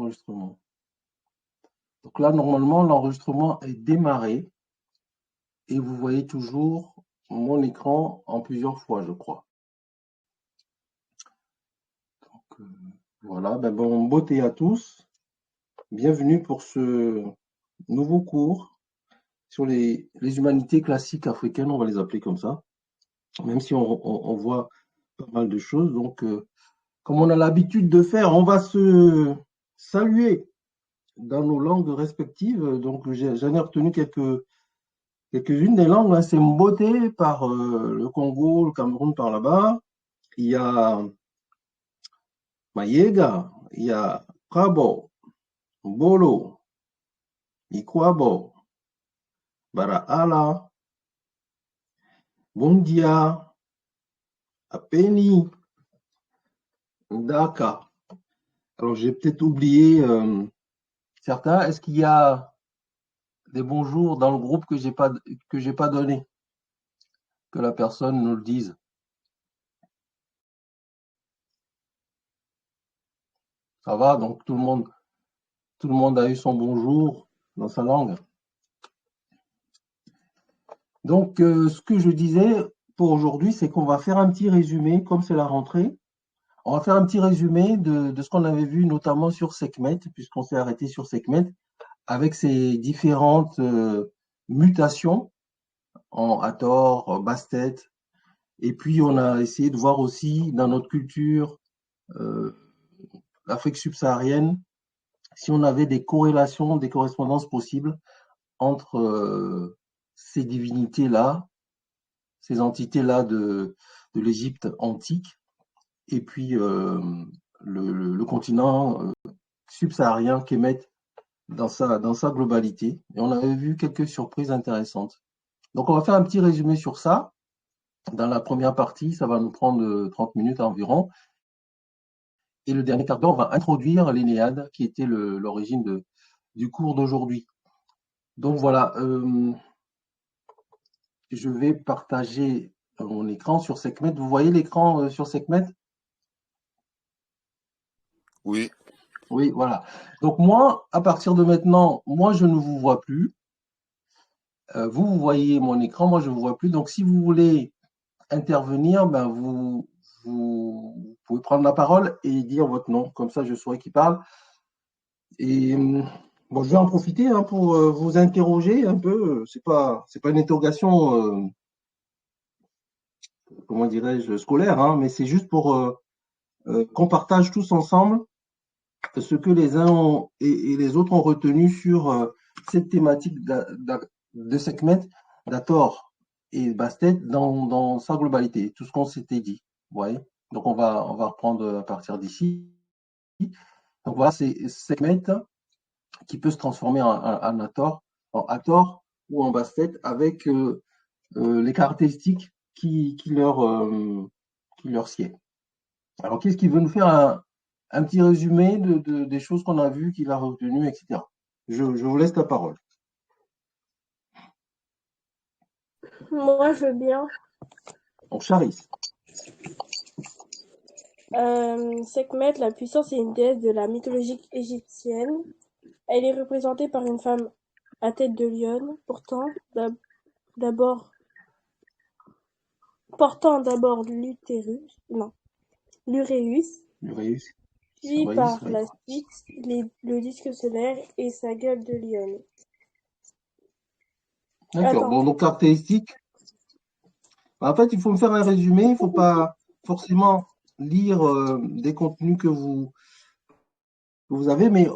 enregistrement. Donc là, normalement, l'enregistrement est démarré et vous voyez toujours mon écran en plusieurs fois, je crois. Donc, voilà, bon beauté à tous. Bienvenue pour ce nouveau cours sur les humanités classiques africaines, on va les appeler comme ça, même si on voit pas mal de choses. Donc, comme on a l'habitude de faire, on va se saluer dans nos langues respectives. Donc, j'en ai retenu quelques-unes des langues. Là, c'est Mboté par le Congo, le Cameroun par là-bas. Il y a Mayega, il y a Prabo, Mbolo, Ikwabo, Baraala, Bundia, Apeni, Ndaka. Alors, j'ai peut-être oublié certains. Est-ce qu'il y a des bonjours dans le groupe que j'ai pas donné? Que la personne nous le dise. Ça va, donc tout le monde a eu son bonjour dans sa langue. Donc, ce que je disais pour aujourd'hui, c'est qu'on va faire un petit résumé, comme c'est la rentrée. On va faire un petit résumé de ce qu'on avait vu, notamment sur Sekhmet, puisqu'on s'est arrêté sur Sekhmet, avec ses différentes mutations en Hathor, Bastet. Et puis, on a essayé de voir aussi dans notre culture, l'Afrique subsaharienne, si on avait des corrélations, des correspondances possibles entre ces divinités-là, ces entités-là de l'Égypte antique, et puis le continent subsaharien qu'Hémet dans sa globalité. Et on avait vu quelques surprises intéressantes. Donc, on va faire un petit résumé sur ça. Dans la première partie, ça va nous prendre 30 minutes environ. Et le dernier quart d'heure, on va introduire l'Énéade, qui était l'origine du cours d'aujourd'hui. Donc voilà, je vais partager mon écran sur Sekhmet. Vous voyez l'écran sur Sekhmet? Oui. Oui, voilà. Donc moi, à partir de maintenant, moi, je ne vous vois plus. Vous voyez mon écran, moi, je ne vous vois plus. Donc si vous voulez intervenir, ben vous pouvez prendre la parole et dire votre nom. Comme ça, je saurai qui parle. Et bon, je vais en profiter pour vous interroger un peu. C'est pas une interrogation, comment dirais-je, scolaire, mais c'est juste pour qu'on partage tous ensemble ce que les uns et les autres ont retenu sur cette thématique de Sekhmet, d'Hathor et Bastet dans sa globalité, tout ce qu'on s'était dit. Vous voyez. Donc on va reprendre à partir d'ici. Donc voilà, c'est Sekhmet qui peut se transformer en Hathor ou en Bastet avec les caractéristiques qui leur sied. Alors, qu'est-ce qu'il veut nous faire un petit résumé des choses qu'on a vues, qu'il a retenues, etc. Je vous laisse la parole. Moi, je veux bien. Donc, Charis. Sekhmet, la puissance, est une déesse de la mythologie égyptienne. Elle est représentée par une femme à tête de lionne, portant d'abord l'uréus, puis par la suite le disque solaire et sa gueule de lionne. D'accord. Bon, donc caractéristiques. En fait, il faut me faire un résumé. Il ne faut pas forcément lire des contenus que vous avez, mais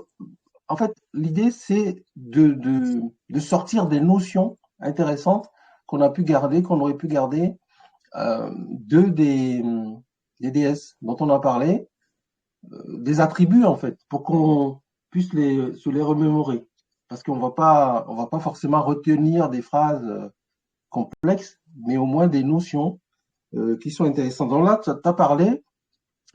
en fait, l'idée, c'est de sortir des notions intéressantes qu'on a pu garder, qu'on aurait pu garder des déesses dont on a parlé, des attributs en fait, pour qu'on puisse se les remémorer. Parce qu'on va pas forcément retenir des phrases complexes, mais au moins des notions qui sont intéressantes. Donc là, tu as parlé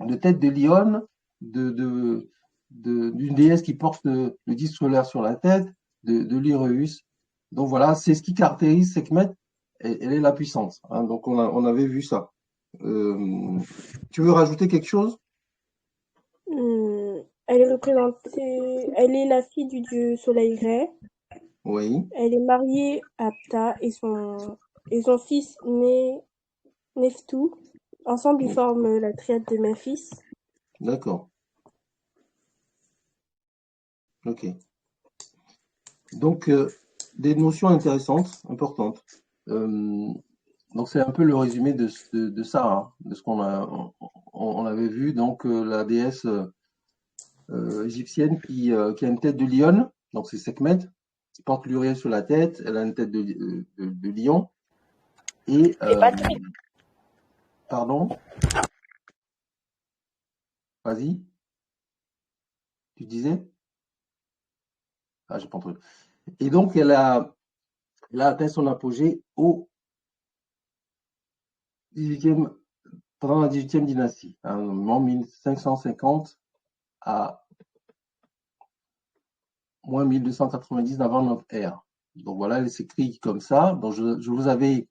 de tête de lionne, d'une déesse qui porte le disque solaire sur la tête, de l'Uréus. Donc voilà, c'est ce qui caractérise Sekhmet, elle est la puissance. Donc on avait vu ça. Tu veux rajouter quelque chose? Elle elle est la fille du dieu soleil Ré. Oui, Elle est mariée à Ptah et son fils Nephtou. Ensemble, ils forment la triade de Memphis. d'accord. Ok. Donc, des notions intéressantes, importantes. Euh, donc, c'est un peu le résumé de ça, hein, de ce on avait vu. Donc, la déesse égyptienne qui a une tête de lion, donc c'est Sekhmet, qui porte l'uriel sur la tête, elle a une tête de lion. Et, pardon, vas-y, tu disais? Ah, j'ai pas entendu. Et donc, elle a atteint son apogée e pendant la 18e dynastie, hein, en 1550 à moins 1290 avant notre ère. Donc voilà, elle s'écrit comme ça. Donc je vous avais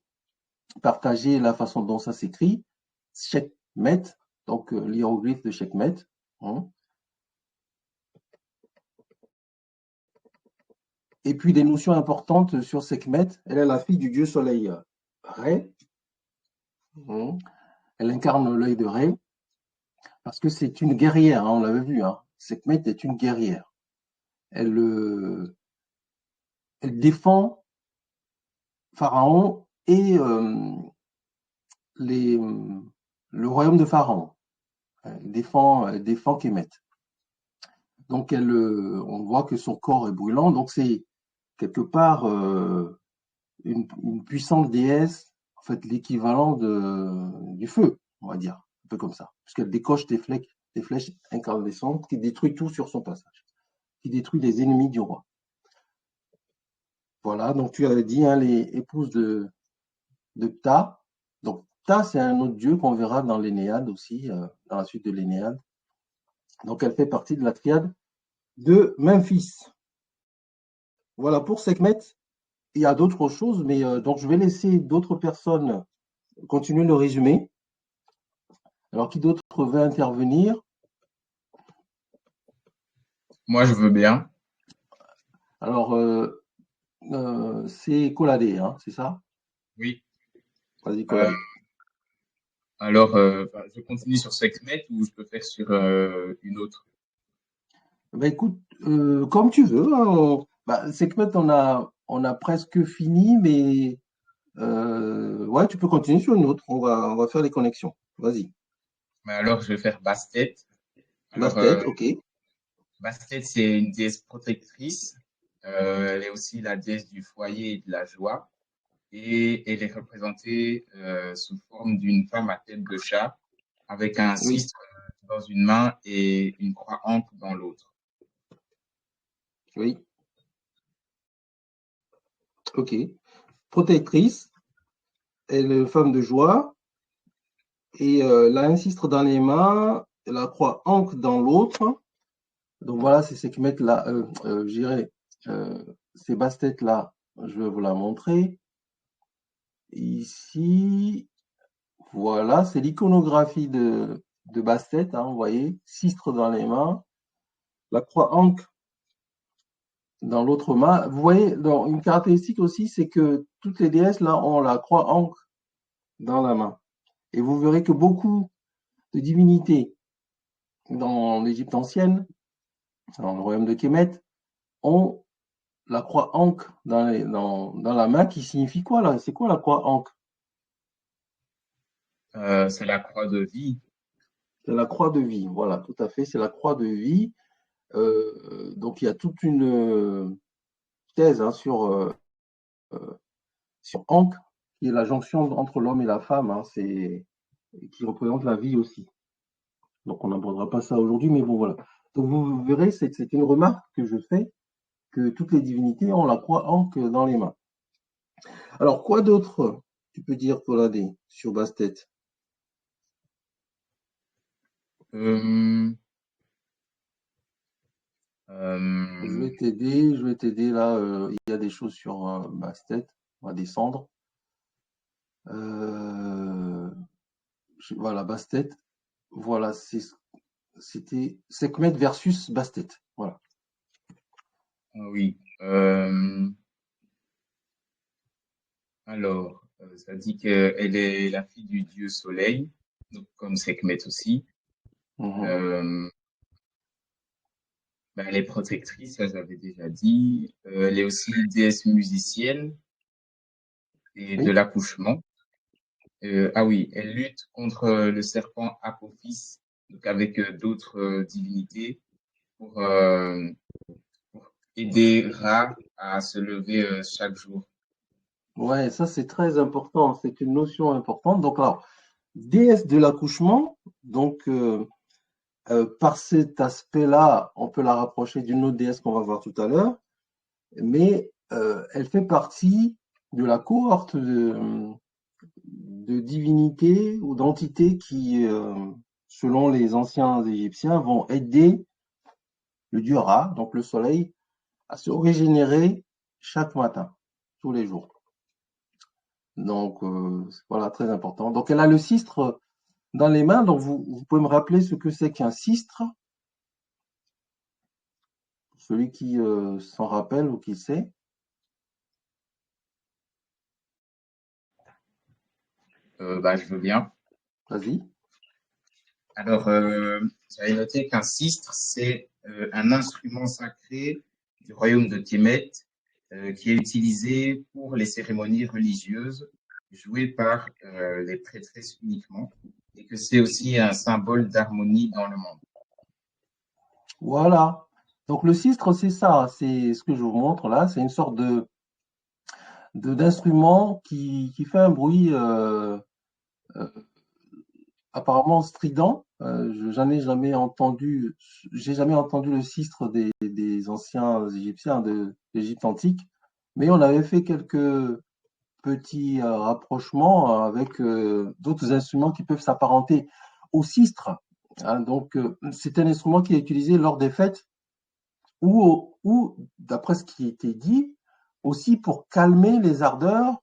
partagé la façon dont ça s'écrit. Sekhmet, donc l'hiéroglyphe de Sekhmet. Hein. Et puis des notions importantes sur Sekhmet. Elle est la fille du dieu soleil Ré. Hein. Elle incarne l'œil de Ré parce que c'est une guerrière, hein, on l'avait vu. Hein. Sekhmet est une guerrière. Elle, elle défend Pharaon et les, le royaume de Pharaon. Elle défend Kemet. Donc on voit que son corps est brûlant. Donc c'est quelque part une puissante déesse, en fait l'équivalent du feu, on va dire, un peu comme ça, puisqu'elle décoche des flèches incandescentes qui détruit tout sur son passage, qui détruit les ennemis du roi. Voilà, donc tu avais dit hein, les épouses de Ptah. Donc Ptah, c'est un autre dieu qu'on verra dans l'Énéade aussi, dans la suite de l'Énéade. Donc elle fait partie de la triade de Memphis. Voilà pour Sekhmet. Il y a d'autres choses, mais donc je vais laisser d'autres personnes continuer le résumé. Alors, qui d'autre veut intervenir? Moi, je veux bien. Alors, c'est Coladé, hein, c'est ça? Oui. Vas-y, Euh, Coladé. alors, je continue sur Sekhmet ou je peux faire sur une autre? Ben, écoute, comme tu veux. Hein, Sekhmet, on a presque fini, mais ouais, tu peux continuer sur une autre. On va faire les connexions. Vas-y. Mais alors, je vais faire Bastet. Alors, Bastet, ok. Bastet, c'est une déesse protectrice. Elle est aussi la déesse du foyer et de la joie. Et elle est représentée sous forme d'une femme à tête de chat avec un Oui, cistre dans une main et une croix ancre dans l'autre. oui, ok. Protectrice, elle est femme de joie, et la insistre dans les mains, la croix ancre dans l'autre. Donc voilà, c'est Sekhmet là, je dirais, ces basses-têtes là, je vais vous la montrer. Ici, voilà, c'est l'iconographie de basse-tête, hein, vous voyez, cistre dans les mains, la croix ancre dans l'autre main. Vous voyez, donc, une caractéristique aussi, c'est que toutes les déesses là ont la croix ancre dans la main. Et vous verrez que beaucoup de divinités dans l'Égypte ancienne, dans le royaume de Kémet, ont la croix ankh dans la main qui signifie quoi là? C'est quoi la croix ankh? C'est la croix de vie. C'est la croix de vie. Voilà, tout à fait. C'est la croix de vie. Donc il y a toute une thèse hein, sur ankh, qui est la jonction entre l'homme et la femme. Hein, qui représente la vie aussi. Donc on n'abordera pas ça aujourd'hui, mais bon voilà. Donc vous verrez, c'est une remarque que je fais, que toutes les divinités ont la croix ankh dans les mains. Alors quoi d'autre tu peux dire, Poladé, sur Bastet? Euh, Je euh, vais t'aider, je vais t'aider là. Il y a des choses sur Bastet. On va descendre. Voilà, Bastet. Voilà, C'était Sekhmet versus Bastet. Voilà. Oui. Alors, ça dit qu'elle est la fille du dieu soleil, donc comme Sekhmet aussi. Mhm. Euh, elle est protectrice, ça j'avais déjà dit. Elle est aussi déesse musicienne et de Oui. l'accouchement. Ah oui, elle lutte contre le serpent Apophis, donc avec d'autres divinités pour, aider Ra à se lever chaque jour. Ouais, ça c'est très important. C'est une notion importante. Donc alors, déesse de l'accouchement. Donc par cet aspect-là, on peut la rapprocher d'une autre déesse qu'on va voir tout à l'heure. Mais elle fait partie de la cohorte de divinités ou d'entités qui, selon les anciens Égyptiens, vont aider le dieu Ra, donc le soleil, à se régénérer chaque matin, tous les jours. Donc voilà, très important. Donc elle a le cistre dans les mains. Donc vous pouvez me rappeler ce que c'est qu'un cistre, celui qui s'en rappelle ou qui sait. Je veux bien. Vas-y. Alors, j'avais noté qu'un sistre, c'est un instrument sacré du royaume de Kemet qui est utilisé pour les cérémonies religieuses, joué par les prêtresses uniquement, et que c'est aussi un symbole d'harmonie dans le monde. Voilà. Donc le cistre, c'est ça. C'est ce que je vous montre là. C'est une sorte d'instrument qui fait un bruit euh, apparemment strident. J'en ai jamais entendu. J'ai jamais entendu le cistre des anciens Égyptiens de l'Égypte antique, mais on avait fait quelques petits rapprochements avec d'autres instruments qui peuvent s'apparenter au cistre. Hein. Donc c'est un instrument qui est utilisé lors des fêtes ou d'après ce qui était dit, aussi pour calmer les ardeurs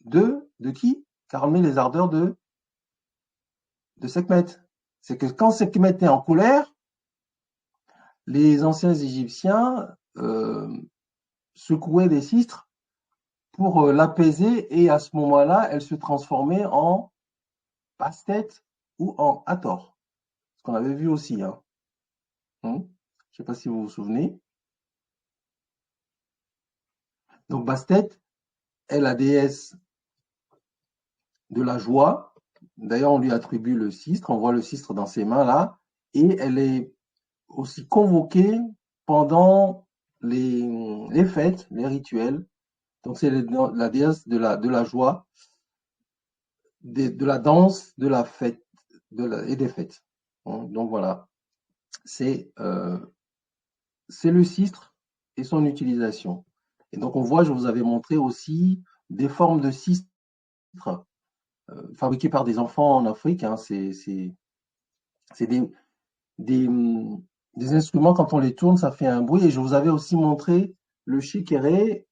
de qui? Calmer les ardeurs de Sekhmet. C'est que quand Sekhmet est en colère, les anciens Égyptiens secouaient des cistres pour l'apaiser et à ce moment-là, elle se transformait en Bastet ou en Hathor. Ce qu'on avait vu aussi. Hein. Je ne sais pas si vous vous souvenez. Donc Bastet est la déesse de la joie. D'ailleurs, on lui attribue le cistre. On voit le cistre dans ses mains là. Et elle est aussi convoquée pendant les fêtes, les rituels. Donc c'est la déesse de la joie, de la danse, de la fête et des fêtes. Donc voilà, c'est le cistre et son utilisation. Et donc on voit, je vous avais montré aussi des formes de cistre fabriquées par des enfants en Afrique. Hein. C'est des, des instruments, quand on les tourne, ça fait un bruit. Et je vous avais aussi montré le shekere,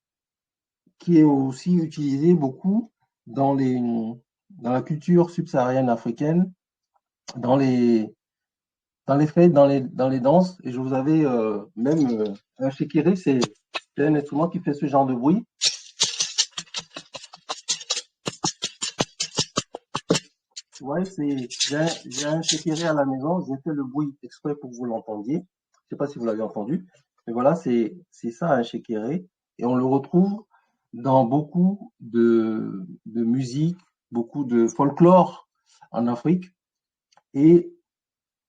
qui est aussi utilisé beaucoup dans dans la culture subsaharienne africaine, dans dans les fêtes, dans les danses. Et je vous avais même un shekere, c'est un instrument qui fait ce genre de bruit. Ouais, j'ai un shekere à la maison. J'ai fait le bruit exprès pour que vous l'entendiez. Je sais pas si vous l'avez entendu, mais voilà, c'est ça un shekere, et on le retrouve dans beaucoup de musique, beaucoup de folklore en Afrique, et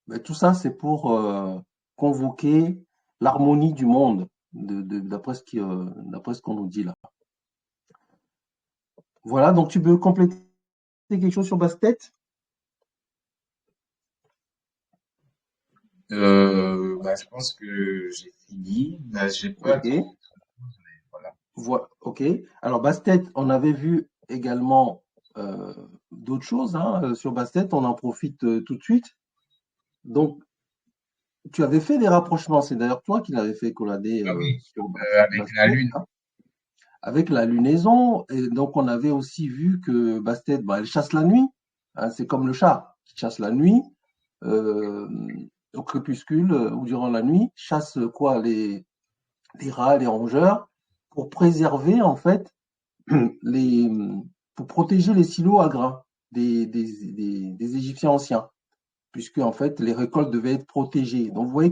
ben, tout ça c'est pour convoquer l'harmonie du monde, d'après ce qu'on nous dit là. Voilà, donc tu peux compléter quelque chose sur Bastet? Je pense que j'ai fini. Là, j'ai pas Ok. trop. Voilà. Ok. Alors Bastet, on avait vu également d'autres choses hein, sur Bastet. On en profite tout de suite. Donc, tu avais fait des rapprochements. C'est d'ailleurs toi qui l'avais fait collader Ah oui, sur avec la Bastet, lune. hein, avec la lunaison. Et donc, on avait aussi vu que Bastet, bah, elle chasse la nuit. Hein, c'est comme le chat qui chasse la nuit. au crépuscule ou durant la nuit, chassent quoi, les rats, les rongeurs, pour préserver en fait les, pour protéger les silos à grains des Égyptiens anciens, puisque en fait les récoltes devaient être protégées. Donc vous voyez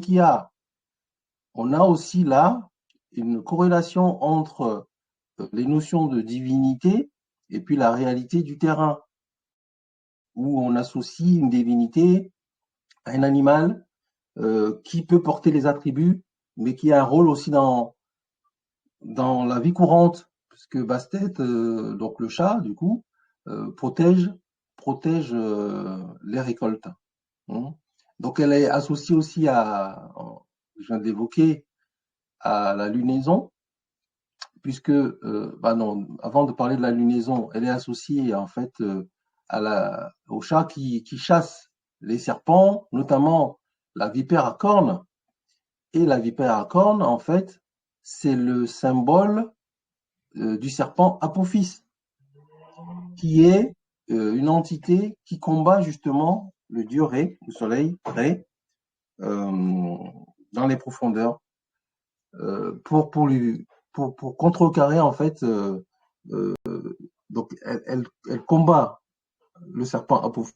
on a aussi là une corrélation entre les notions de divinité et puis la réalité du terrain, où on associe une divinité à un animal qui peut porter les attributs, mais qui a un rôle aussi dans la vie courante, puisque Bastet, donc le chat, du coup, protège les récoltes. Hein. Donc elle est associée aussi je viens de l'évoquer, à la lunaison, puisque, non, avant de parler de la lunaison, elle est associée en fait au chat qui chasse les serpents, notamment la vipère à cornes. Et la vipère à cornes, en fait, c'est le symbole du serpent Apophis, qui est une entité qui combat justement le dieu Ré, le soleil Ré, dans les profondeurs, pour contrecarrer en fait. Donc elle combat le serpent Apophis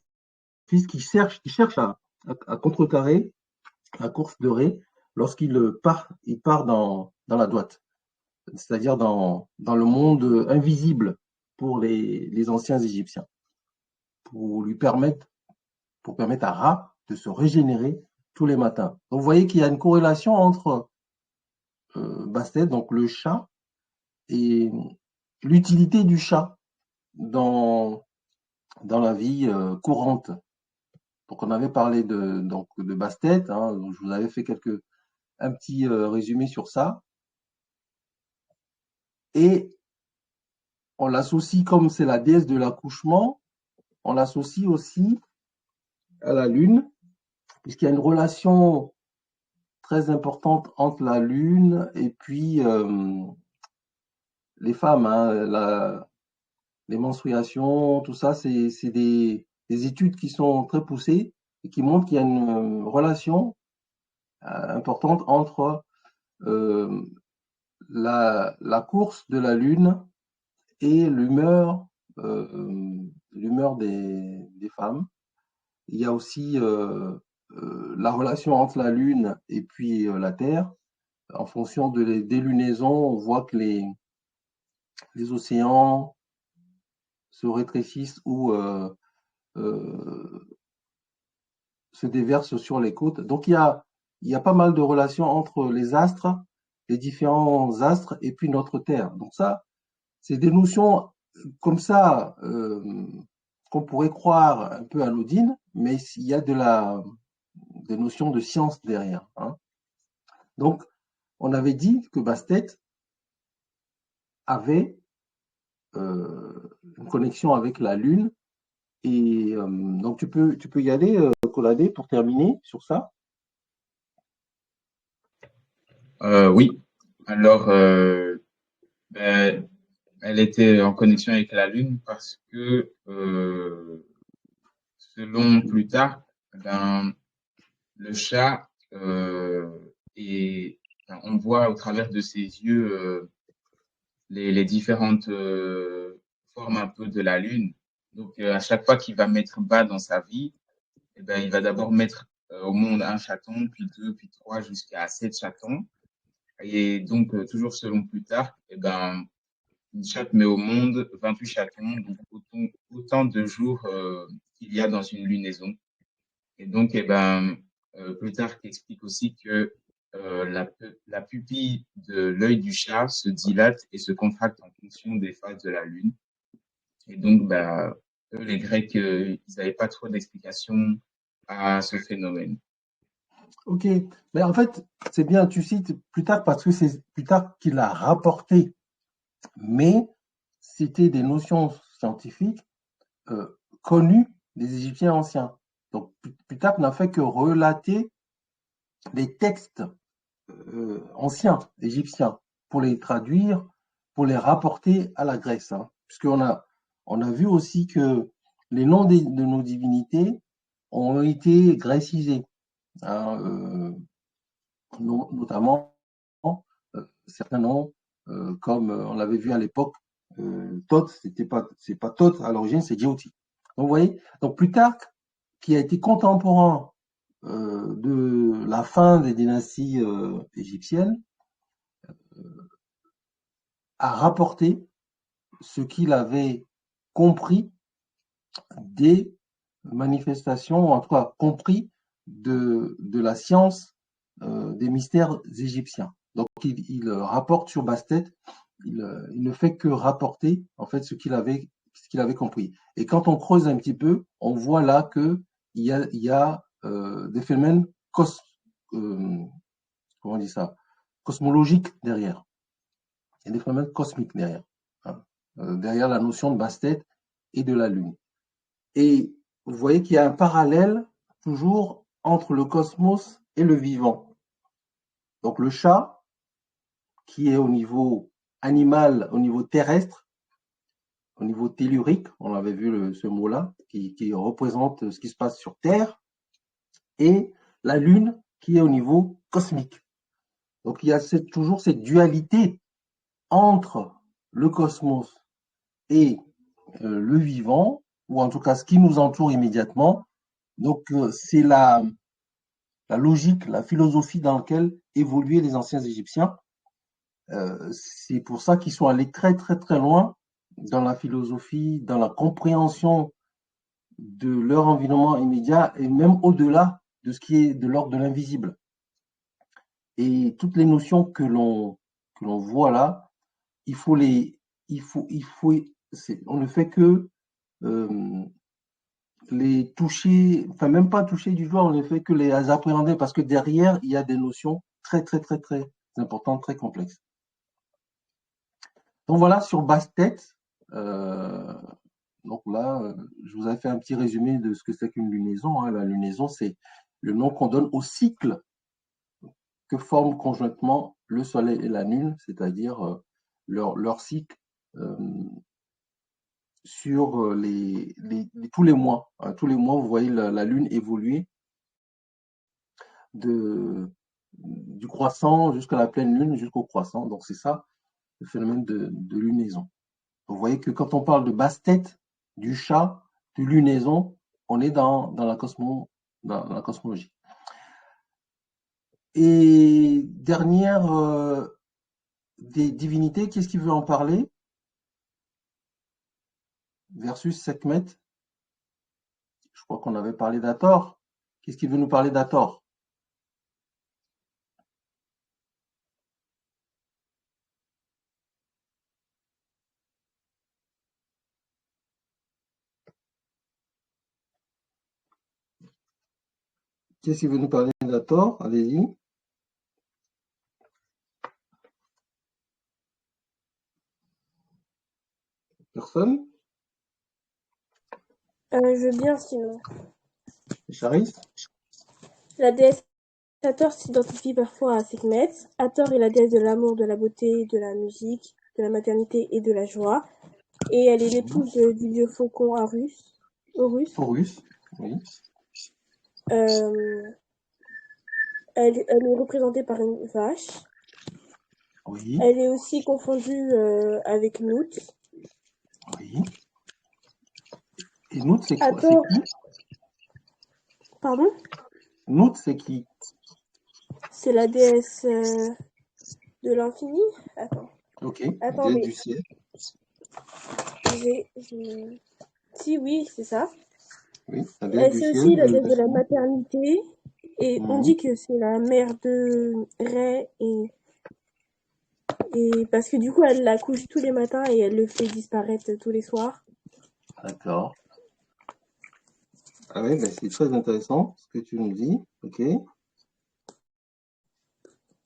qui cherche à contrecarrer la course de Ré lorsqu'il part dans la droite, c'est-à-dire dans le monde invisible pour les anciens Égyptiens, pour permettre à Ra de se régénérer tous les matins. Donc vous voyez qu'il y a une corrélation entre Bastet, donc le chat, et l'utilité du chat dans la vie courante. Donc on avait parlé de Bastet, hein, donc je vous avais fait un petit résumé sur ça. Et on l'associe, comme c'est la déesse de l'accouchement, on l'associe aussi à la lune, puisqu'il y a une relation très importante entre la lune et puis les femmes, hein, les menstruations, tout ça, c'est des études qui sont très poussées et qui montrent qu'il y a une relation importante entre la course de la lune et l'humeur des femmes. Il y a aussi la relation entre la lune et puis la Terre. En fonction des lunaisons, on voit que les océans se rétrécissent ou se déversent sur les côtes. Donc il y a pas mal de relations entre les astres, les différents astres et puis notre Terre. Donc ça, c'est des notions comme ça qu'on pourrait croire un peu anodines, mais il y a des notions de science derrière. Hein. Donc, on avait dit que Bastet avait une connexion avec la Lune. Et donc, tu peux y aller, Colladé, pour terminer sur ça. Oui. Alors, ben, elle était en connexion avec la Lune parce que, selon Plutarque, ben, le chat on voit au travers de ses yeux les différentes formes un peu de la Lune. Donc, à chaque fois qu'il va mettre bas dans sa vie, eh ben, il va d'abord mettre au monde un chaton, puis deux, puis trois, jusqu'à 7 chatons. Et donc, toujours selon Plutarque, eh ben, une chatte met au monde 28 chatons, donc autant de jours qu'il y a dans une lunaison. Et donc, eh ben, Plutarque explique aussi que la pupille de l'œil du chat se dilate et se contracte en fonction des phases de la lune. Et donc, bah, les Grecs, ils n'avaient pas trop d'explications à ce phénomène. Ok, mais en fait, c'est bien, tu cites Plutarque parce que c'est Plutarque qui l'a rapporté, mais c'était des notions scientifiques connues des Égyptiens anciens. Donc, Plutarque n'a fait que relater les textes anciens égyptiens pour les traduire, pour les rapporter à la Grèce. Hein. Puisqu'on on a vu aussi que les noms de nos divinités ont été grécisés, hein, notamment certains noms, comme on l'avait vu à l'époque, Thoth, c'est pas Thoth à l'origine, c'est Djéouti. Donc vous voyez, donc Plutarque, qui a été contemporain de la fin des dynasties égyptiennes, a rapporté ce qu'il avait compris des manifestations, en tout cas compris de la science des mystères égyptiens. Donc il rapporte sur Bastet, il ne fait que rapporter en fait ce qu'il avait compris. Et quand on creuse un petit peu, on voit là que il y a des phénomènes comment on dit ça, cosmologiques derrière. Il y a des phénomènes cosmiques derrière, hein, derrière la notion de Bastet et de la Lune. Et vous voyez qu'il y a un parallèle toujours entre le cosmos et le vivant. Donc le chat, qui est au niveau animal, au niveau terrestre, au niveau tellurique, on avait vu ce mot-là, qui représente ce qui se passe sur Terre, et la Lune, qui est au niveau cosmique. Donc il y a toujours cette dualité entre le cosmos et le vivant, ou en tout cas ce qui nous entoure immédiatement. Donc c'est la logique, la philosophie dans laquelle évoluaient les anciens Égyptiens. C'est pour ça qu'ils sont allés très très très loin dans la philosophie, dans la compréhension de leur environnement immédiat et même au-delà de ce qui est de l'ordre de l'invisible. Et toutes les notions que l'on voit là, il faut on ne fait que les toucher, enfin même pas toucher du doigt, on ne fait que les appréhender parce que derrière, il y a des notions très très très très importantes, très complexes. Donc voilà, sur Bastet, donc là, je vous ai fait un petit résumé de ce que c'est qu'une lunaison, hein. La lunaison, c'est le nom qu'on donne au cycle que forment conjointement le Soleil et la Lune, c'est-à-dire leur cycle sur tous les mois. Hein. Tous les mois, vous voyez la Lune évoluer du croissant jusqu'à la pleine Lune, jusqu'au croissant. Donc c'est ça, le phénomène de lunaison. Vous voyez que quand on parle de Bastet, du chat, de lunaison, on est dans la cosmologie. Et dernière des divinités, qu'est-ce qui veut en parler? Versus Sekhmet. Je crois qu'on avait parlé d'Hathor. Qu'est-ce qui veut nous parler d'Hathor? Qu'est-ce qui veut nous parler d'Hathor? Allez-y. Personne? Je veux bien sinon. Charis? La déesse Hathor s'identifie parfois à Sekhmet. Hathor est la déesse de l'amour, de la beauté, de la musique, de la maternité et de la joie. Et elle est l'épouse du dieu faucon Horus. Horus, oui. Elle est représentée par une vache. Oui. Elle est aussi confondue avec Nout. Oui. Et Nout, c'est quoi? Hathor, C'est qui? pardon? Nout, c'est qui? C'est la déesse de l'infini. Ok. Attends, Déesse mais du ciel. si, oui, c'est ça. Oui, la déesse du C'est ciel, aussi de la déesse de la l'animation. maternité. Et on dit que c'est la mère de Ré et parce que du coup, elle la couche tous les matins et elle le fait disparaître tous les soirs. D'accord. Ah oui, ben c'est très intéressant ce que tu nous dis. Ok.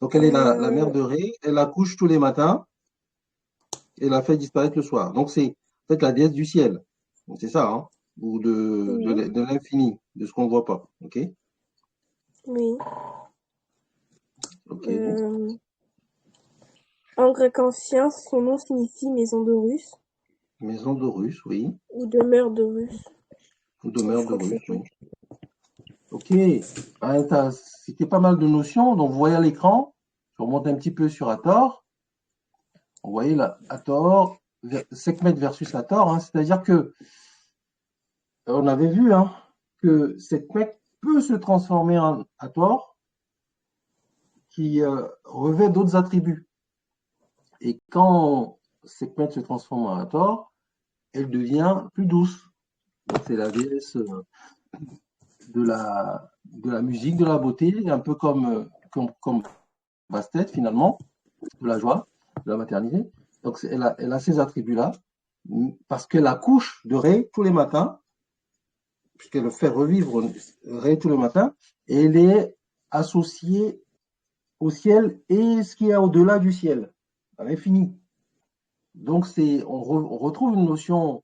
Donc elle est la mère Euh, de Ré, elle accouche tous les matins et la fait disparaître le soir. Donc c'est en fait la déesse du ciel. Donc c'est ça, hein? Ou oui, de l'infini, de ce qu'on ne voit pas. Ok. oui. Ok. En grec ancien, son nom signifie maison d'Horus Maison d'Horus, oui. ou demeure d'Horus. Ou Je demeure crois que d'Horus, c'est oui. tout. Ok, c'était pas mal de notions. Donc, vous voyez à l'écran, je remonte un petit peu sur Hathor. Vous voyez là, Hathor, Sekhmet versus Hathor, hein, c'est-à-dire que on avait vu hein, que Sekhmet peut se transformer en Hathor qui revêt d'autres attributs. Et quand Sekhmet se transforme en Hathor, elle devient plus douce. C'est la déesse de la musique, de la beauté, un peu comme Bastet finalement, de la joie, de la maternité. Donc elle a ces attributs-là, parce qu'elle accouche de Ré tous les matins, puisqu'elle fait revivre Ré tous les matins, et elle est associée au ciel et ce qu'il y a au-delà du ciel, à l'infini. Donc on retrouve une notion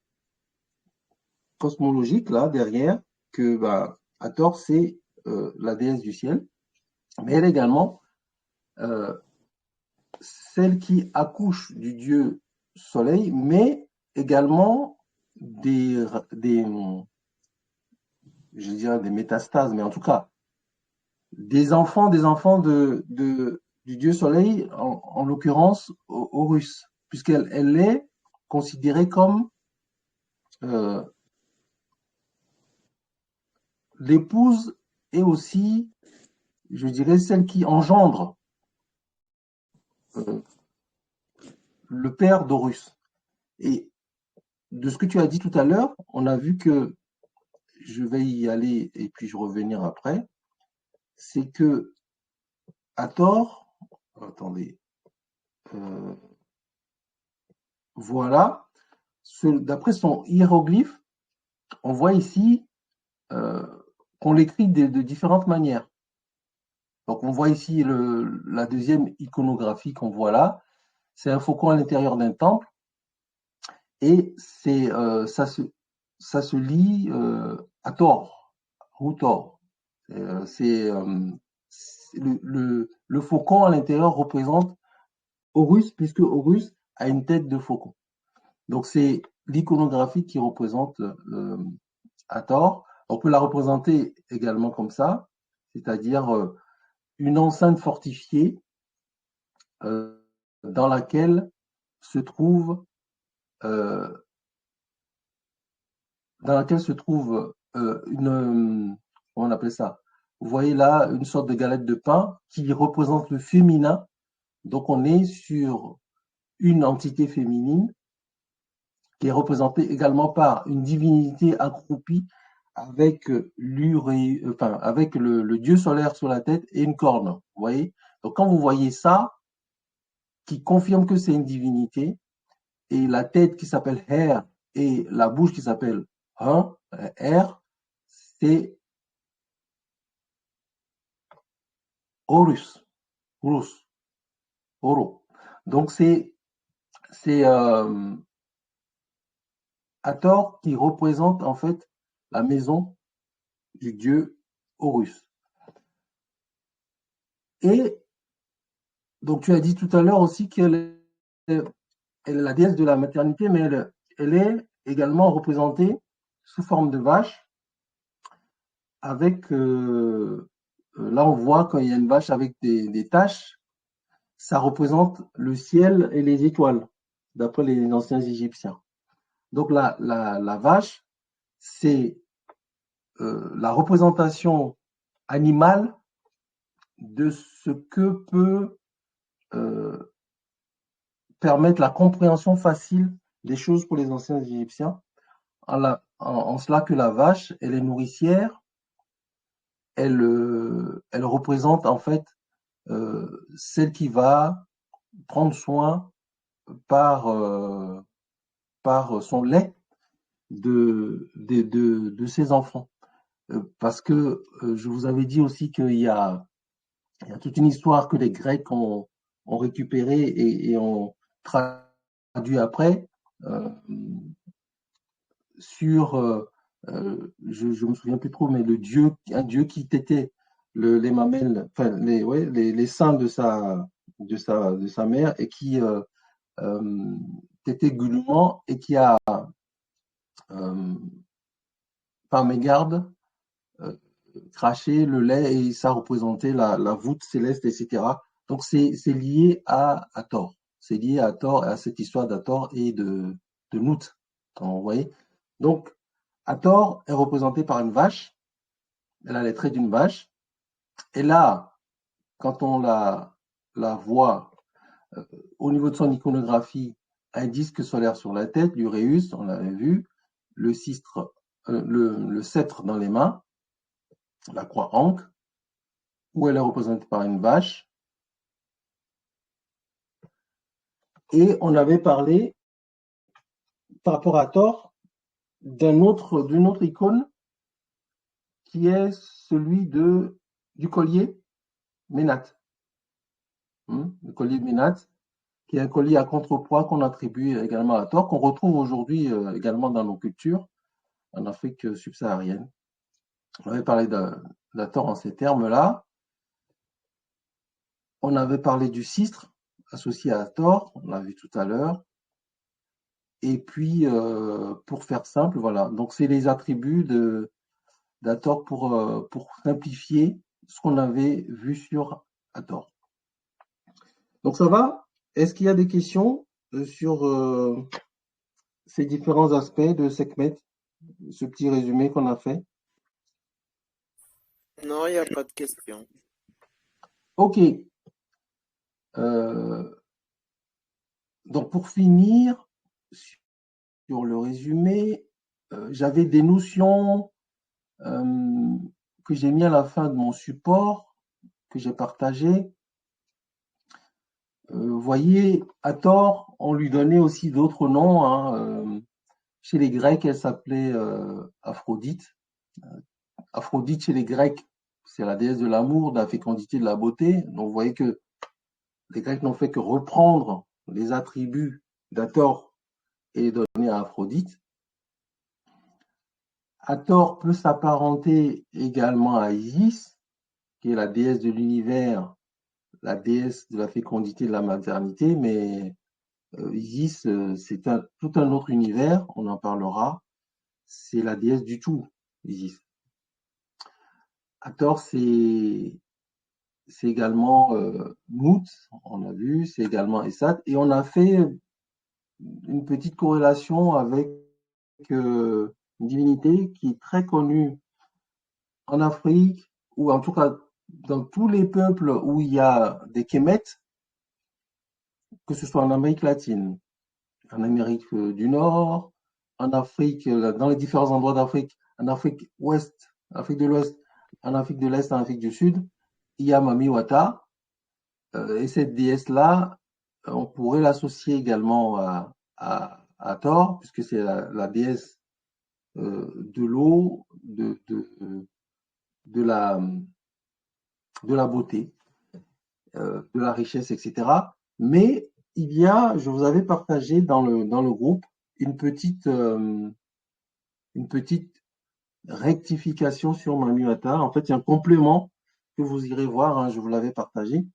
cosmologique là derrière, que Hathor c'est la déesse du ciel, mais elle est également celle qui accouche du dieu soleil, mais également des je dirais des métastases, mais en tout cas des enfants du dieu soleil, en l'occurrence Horus, puisqu'elle est considérée comme euh, l'épouse et aussi, je dirais, celle qui engendre euh, le père d'Horus. Et de ce que tu as dit tout à l'heure, on a vu que, je vais y aller et puis je revenir après, c'est que Hathor, attendez, euh, voilà, d'après son hiéroglyphe, on voit ici euh, qu'on l'écrit de différentes manières. Donc on voit ici la deuxième iconographie qu'on voit là, c'est un faucon à l'intérieur d'un temple et ça se lit Hathor, ou Thor. Le faucon à l'intérieur représente Horus, puisque Horus a une tête de faucon. Donc c'est l'iconographie qui représente Hathor. On peut la représenter également comme ça, c'est-à-dire une enceinte fortifiée euh, dans laquelle se trouve euh, une, comment on appelle ça? Vous voyez là une sorte de galette de pain qui représente le féminin. Donc on est sur une entité féminine qui est représentée également par une divinité accroupie avec avec le dieu solaire sur la tête et une corne. Vous voyez? Donc quand vous voyez ça, qui confirme que c'est une divinité, et la tête qui s'appelle Her et la bouche qui s'appelle Her, c'est Horus, Horus, Oro. Donc c'est Hathor qui représente en fait la maison du dieu Horus. Et donc tu as dit tout à l'heure aussi qu'elle est la déesse de la maternité, mais elle est également représentée sous forme de vache avec là on voit quand il y a une vache avec des taches, ça représente le ciel et les étoiles, d'après les anciens Égyptiens. Donc la vache, c'est la représentation animale de ce que peut euh, permettre la compréhension facile des choses pour les anciens Égyptiens, en cela que la vache, elle est nourricière, elle représente en fait celle qui va prendre soin par, par son lait de ses enfants. Parce que je vous avais dit aussi il y a toute une histoire que les Grecs ont récupérée et ont traduit après sur, je me souviens plus trop, mais un dieu qui tétait les mamelles, enfin les seins de sa mère et qui tétait goulûment et qui a par mégarde cracher le lait et ça représentait la voûte céleste, etc. Donc c'est lié à Hathor. C'est lié à Hathor, à cette histoire d'Hathor et de Nout. Vous voyez? Donc Hathor est représenté par une vache. Elle a les traits d'une vache. Et là, quand on la voit au niveau de son iconographie, un disque solaire sur la tête, l'uréus, on l'avait vu, le sceptre dans les mains, la croix ankh, où elle est représentée par une vache. Et on avait parlé, par rapport à Thor, d'une autre icône qui est celui du collier Ménat. Le collier Ménat, qui est un collier à contrepoids qu'on attribue également à Thor, qu'on retrouve aujourd'hui également dans nos cultures en Afrique subsaharienne. On avait parlé de Thor en ces termes-là. On avait parlé du cistre associé à Thor, on l'a vu tout à l'heure. Et puis, pour faire simple, voilà. Donc, c'est les attributs d'Hathor pour simplifier ce qu'on avait vu sur Hathor. Donc, ça va? Est-ce qu'il y a des questions sur ces différents aspects de Sekhmet, ce petit résumé qu'on a fait? Non, il n'y a pas de question. Ok. Donc, pour finir, sur le résumé, j'avais des notions que j'ai mis à la fin de mon support, que j'ai partagé. Vous voyez, Hathor, on lui donnait aussi d'autres noms. Hein. Chez les Grecs, elle s'appelait Aphrodite. Aphrodite, chez les Grecs, c'est la déesse de l'amour, de la fécondité, de la beauté. Donc, vous voyez que les Grecs n'ont fait que reprendre les attributs d'Hathor et les donner à Aphrodite. Hathor peut s'apparenter également à Isis, qui est la déesse de l'univers, la déesse de la fécondité, de la maternité, mais Isis, c'est tout un autre univers, on en parlera. C'est la déesse du tout, Isis. Hathor, c'est également Mout, on a vu, c'est également Essat, et on a fait une petite corrélation avec une divinité qui est très connue en Afrique, ou en tout cas dans tous les peuples où il y a des Kémètes, que ce soit en Amérique latine, en Amérique du Nord, en Afrique, dans les différents endroits d'Afrique, en Afrique ouest, Afrique de l'Ouest, en Afrique de l'Est, en Afrique du Sud, il y a Mami Wata, et cette déesse-là, on pourrait l'associer également à Thor, puisque c'est la déesse de l'eau, de la beauté, de la richesse, etc. Mais il y a, je vous avais partagé dans le groupe une petite rectification sur Mami Wata. En fait, il y a un complément que vous irez voir, hein, je vous l'avais partagé,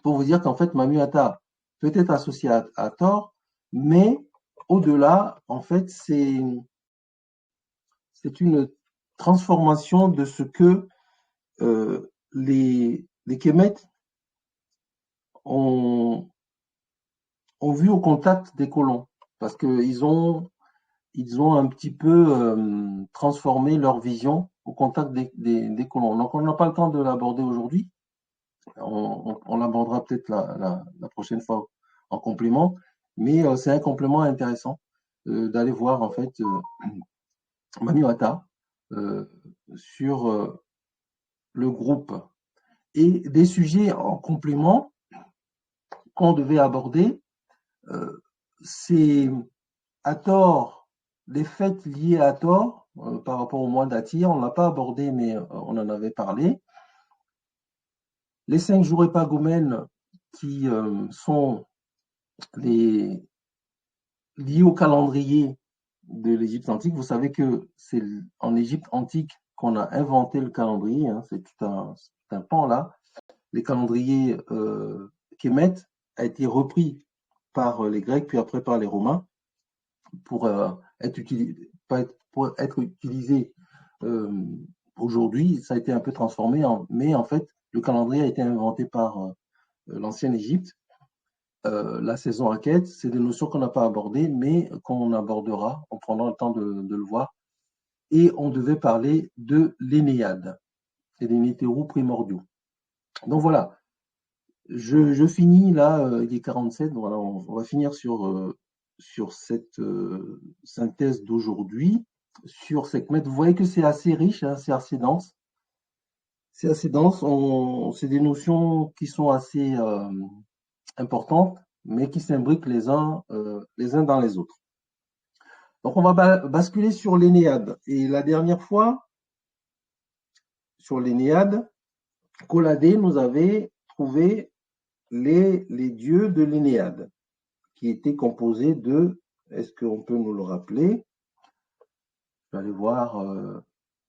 pour vous dire qu'en fait, Mami Wata peut être associé à Thor, mais au-delà, en fait, c'est une transformation de ce que les Kémètes ont vu au contact des colons, parce qu'ils ont un petit peu transformé leur vision au contact des colons. Donc, on n'a pas le temps de l'aborder aujourd'hui. On l'abordera peut-être la prochaine fois en complément, mais c'est un complément intéressant d'aller voir en fait Mami Wata sur le groupe. Et des sujets en complément qu'on devait aborder, c'est Hathor, les fêtes liées à Hathor par rapport au mois d'Atir, on ne l'a pas abordé, mais on en avait parlé. Les 5 jours épagomènes qui sont liés au calendrier de l'Égypte antique. Vous savez que c'est en Égypte antique qu'on a inventé le calendrier, hein, c'est tout un pan là. Les calendriers Kémet a été repris par les Grecs, puis après par les Romains, pour être utilisé Aujourd'hui, ça a été un peu transformé, mais en fait, le calendrier a été inventé par l'ancienne Égypte. La saison Akhet, c'est des notions qu'on n'a pas abordées, mais qu'on abordera en prenant le temps de le voir. Et on devait parler de l'Énéade et des nétérous primordiaux. Donc voilà, je finis là, il est 47, voilà, on va finir sur cette synthèse d'aujourd'hui, sur Sekhmet. Vous voyez que c'est assez riche, hein, c'est assez dense. C'est assez dense, c'est des notions qui sont assez importantes, mais qui s'imbriquent les uns dans les autres. Donc on va basculer sur l'Énéade. Et la dernière fois, sur l'Énéade, Colladé nous avait trouvé les dieux de l'Énéade, qui étaient composés de, est-ce qu'on peut nous le rappeler? Je vais aller voir,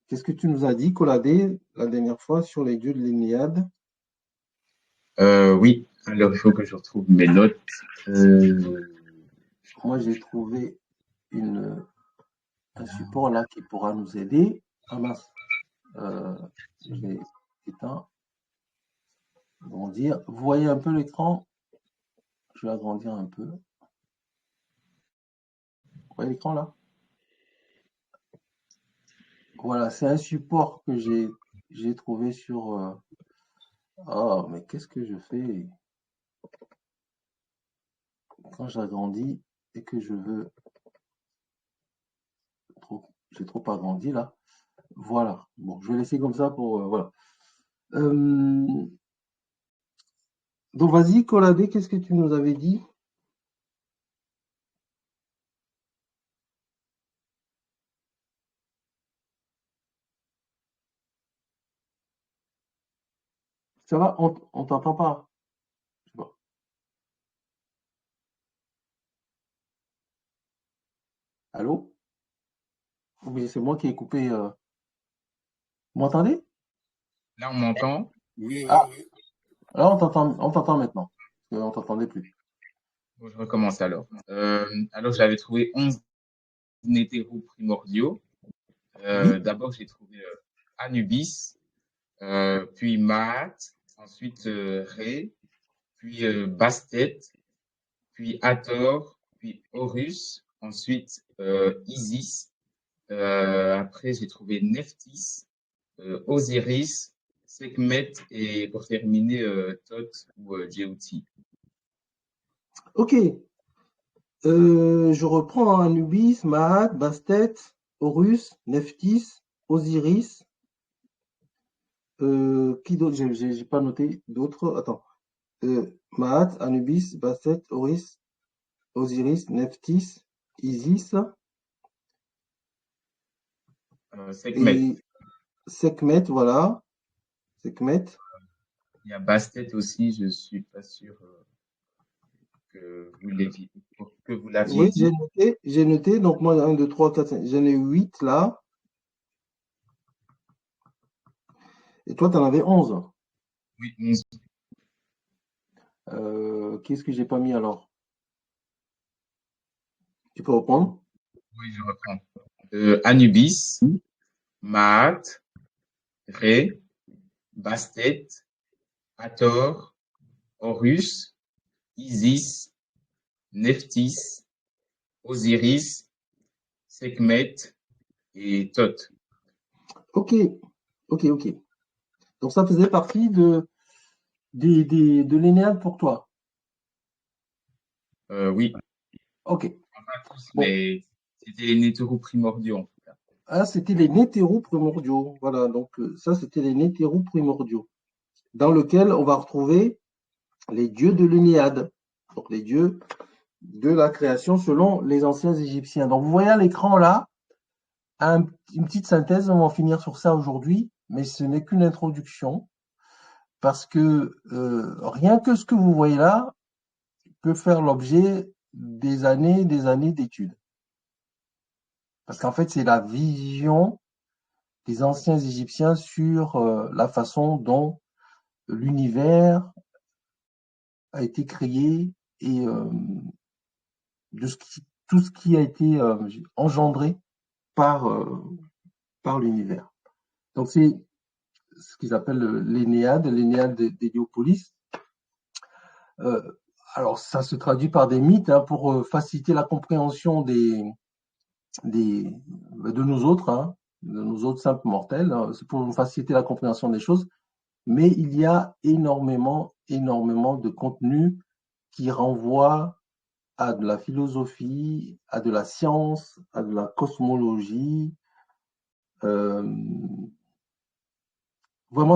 qu'est-ce que tu nous as dit, Colladé, la dernière fois sur les dieux de l'Énéade? Oui, alors il faut que je retrouve mes notes. Moi, j'ai trouvé un support là qui pourra nous aider. Ah mince, j'ai éteint. Agrandir. Vous voyez un peu l'écran? Je vais agrandir un peu. Vous voyez l'écran là? Voilà, c'est un support que j'ai trouvé sur. Oh, mais qu'est-ce que je fais quand j'agrandis et que je veux j'ai trop agrandi là. Voilà. Bon, je vais laisser comme ça pour voilà. Donc vas-y, Colladé, qu'est-ce que tu nous avais dit? Ça va? On t'entend pas? Je sais pas. Allô? Oui, c'est moi qui ai coupé. Vous m'entendez? Là, on m'entend? Ah, là on t'entend maintenant. Parce qu'on t'entendait plus. Bon, je recommence alors. Alors, j'avais trouvé 11 nétéraux primordiaux. Oui? D'abord, j'ai trouvé Anubis, puis Maat, ensuite Ré, puis Bastet, puis Hathor, puis Horus, ensuite Isis. Après, j'ai trouvé Nephthys, Osiris, Sekhmet et pour terminer, Thoth ou Djéouti. Ok. Je reprends Anubis, Maat, Bastet, Horus, Nephthys, Osiris. Qui d'autre? J'ai pas noté d'autres. Attends. Maat, Anubis, Bastet, Horus, Osiris, Nephthys, Isis Sekhmet. et Sekhmet, voilà. Sekhmet. Il y a Bastet aussi, je suis pas sûr que vous l'aviez Oui, dit. j'ai noté. Donc moi, 1, 2, 3, 4, 5. J'en ai 8 là. Et toi, tu en avais 11. Oui, 11. Qu'est-ce que j'ai pas mis alors? Tu peux reprendre? Oui, je reprends. Anubis, Maat, Ré, Bastet, Hathor, Horus, Isis, Nephthys, Osiris, Sekhmet et Thoth. Ok, ok. Donc ça faisait partie de l'Énéade pour toi. Oui, Ok. pas tous, Bon, mais c'était les nétéraux primordiaux en tout cas. ah, c'était les nétéraux primordiaux. Voilà, donc ça, c'était les nétéraux primordiaux, dans lequel on va retrouver les dieux de l'Énéade, donc les dieux de la création selon les anciens Égyptiens. Donc vous voyez à l'écran là, une petite synthèse, on va en finir sur ça aujourd'hui, mais ce n'est qu'une introduction, parce que rien que ce que vous voyez là peut faire l'objet des années d'études. Parce qu'en fait, c'est la vision des anciens Égyptiens sur la façon dont l'univers a été créé et tout ce qui a été engendré par, par l'univers. Donc, c'est ce qu'ils appellent l'Énéade d'Héliopolis. Alors, ça se traduit par des mythes pour faciliter la compréhension de nous autres, de nous autres simples mortels. C'est pour faciliter la compréhension des choses. Mais il y a énormément de contenu qui renvoie à de la philosophie, à de la science, à de la cosmologie. Vraiment,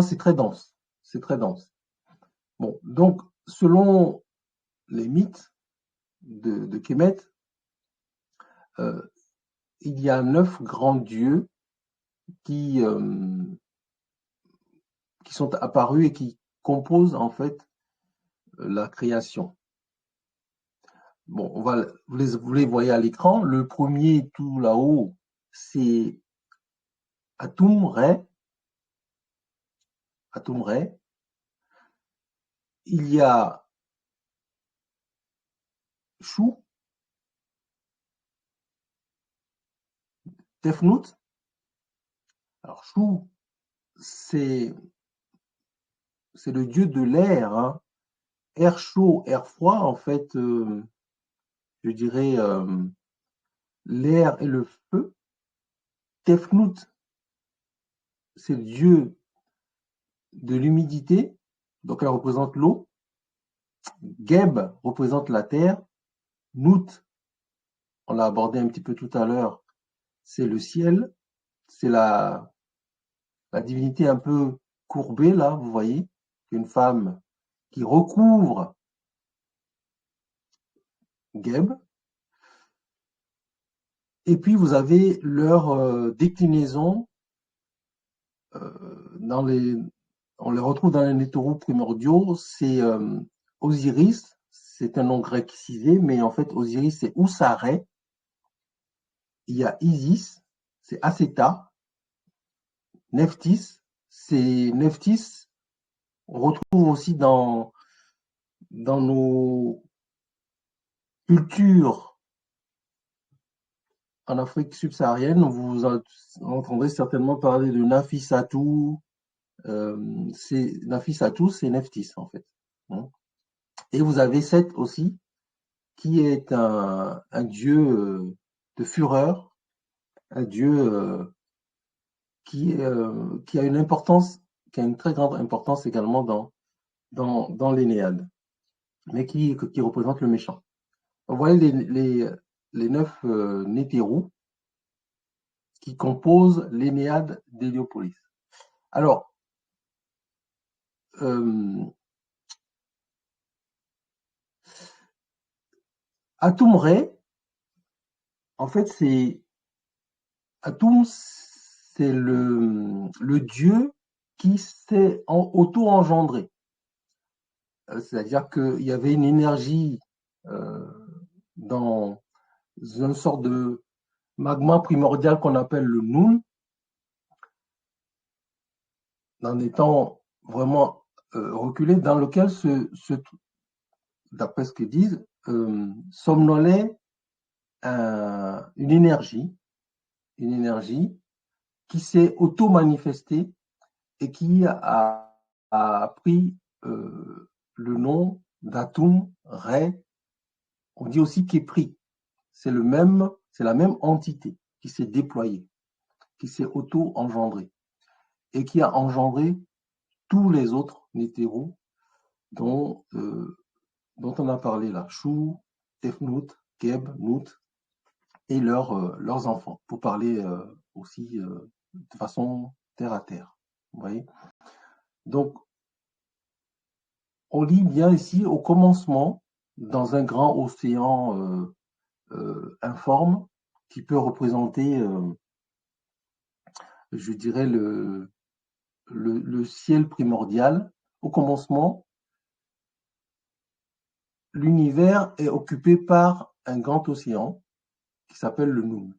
c'est très dense. C'est très dense. Bon, donc, selon les mythes de Kemet, il y a 9 grands dieux qui sont apparus et qui composent en fait la création. Bon, vous les voyez à l'écran. Le premier, tout là-haut, c'est Atum-Re. Atum-Re. Il y a Shu, Tefnut. Alors, Shu, c'est le dieu de l'air, air chaud, air froid, en fait, je dirais l'air et le feu. Tefnut, c'est le dieu de l'humidité, donc elle représente l'eau. Geb représente la terre. Nut, on l'a abordé un petit peu tout à l'heure, c'est le ciel, c'est la divinité un peu courbée, là, vous voyez, une femme qui recouvre Geb. Et puis, vous avez leur déclinaison on les retrouve dans les nétéraux primordiaux, c'est Osiris, c'est un nom grec cisé, mais en fait, Osiris, c'est Oussaré. Il y a Isis, c'est Aceta. Nephthys, c'est Nephthys. On retrouve aussi dans nos cultures en Afrique subsaharienne, vous entendrez certainement parler de Nafissatou. Nafissatou, c'est Nephthys en fait. Et vous avez Seth aussi, qui est un dieu de fureur, un dieu qui a une importance, qui a une très grande importance également dans l'Énéade, mais qui représente le méchant. Vous voyez les 9 nétérous qui composent l'Énéade d'Héliopolis. Alors, Atum-Re, en fait, Atum, c'est le dieu qui s'est auto-engendré. C'est-à-dire qu'il y avait une énergie dans une sorte de magma primordial qu'on appelle le Nun, dans des temps vraiment reculés, dans lequel d'après ce qu'ils disent, somnolait une énergie qui s'est auto-manifestée et qui a pris le nom d'Atum Re. On dit aussi Kepri. C'est la même entité qui s'est déployée, qui s'est auto-engendrée et qui a engendré tous les autres nétéraux dont on a parlé là, Shu, Tefnut, Geb, Nut, et leurs enfants, pour parler aussi de façon terre à terre. Vous voyez ? Donc, on lit bien ici, au commencement, dans un grand océan informe, qui peut représenter, je dirais, le ciel primordial. Au commencement, l'univers est occupé par un grand océan qui s'appelle le Nun.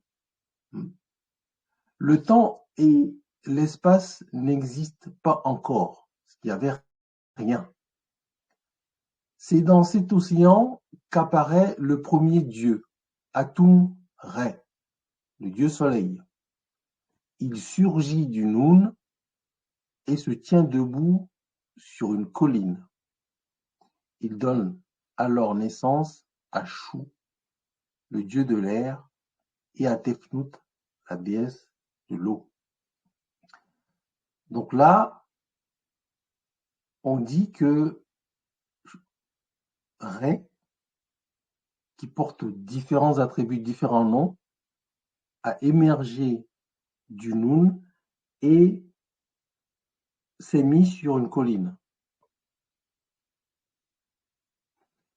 Le temps et l'espace n'existent pas encore, il n'y avait rien. C'est dans cet océan qu'apparaît le premier dieu, Atum-Re, le dieu soleil. Il surgit du Nun et se tient debout sur une colline. Il donne alors naissance à Chou, le dieu de l'air, et à Tefnut, la déesse de l'eau. Donc là, on dit que Ré, qui porte différents attributs, différents noms, a émergé du Noun et s'est mis sur une colline.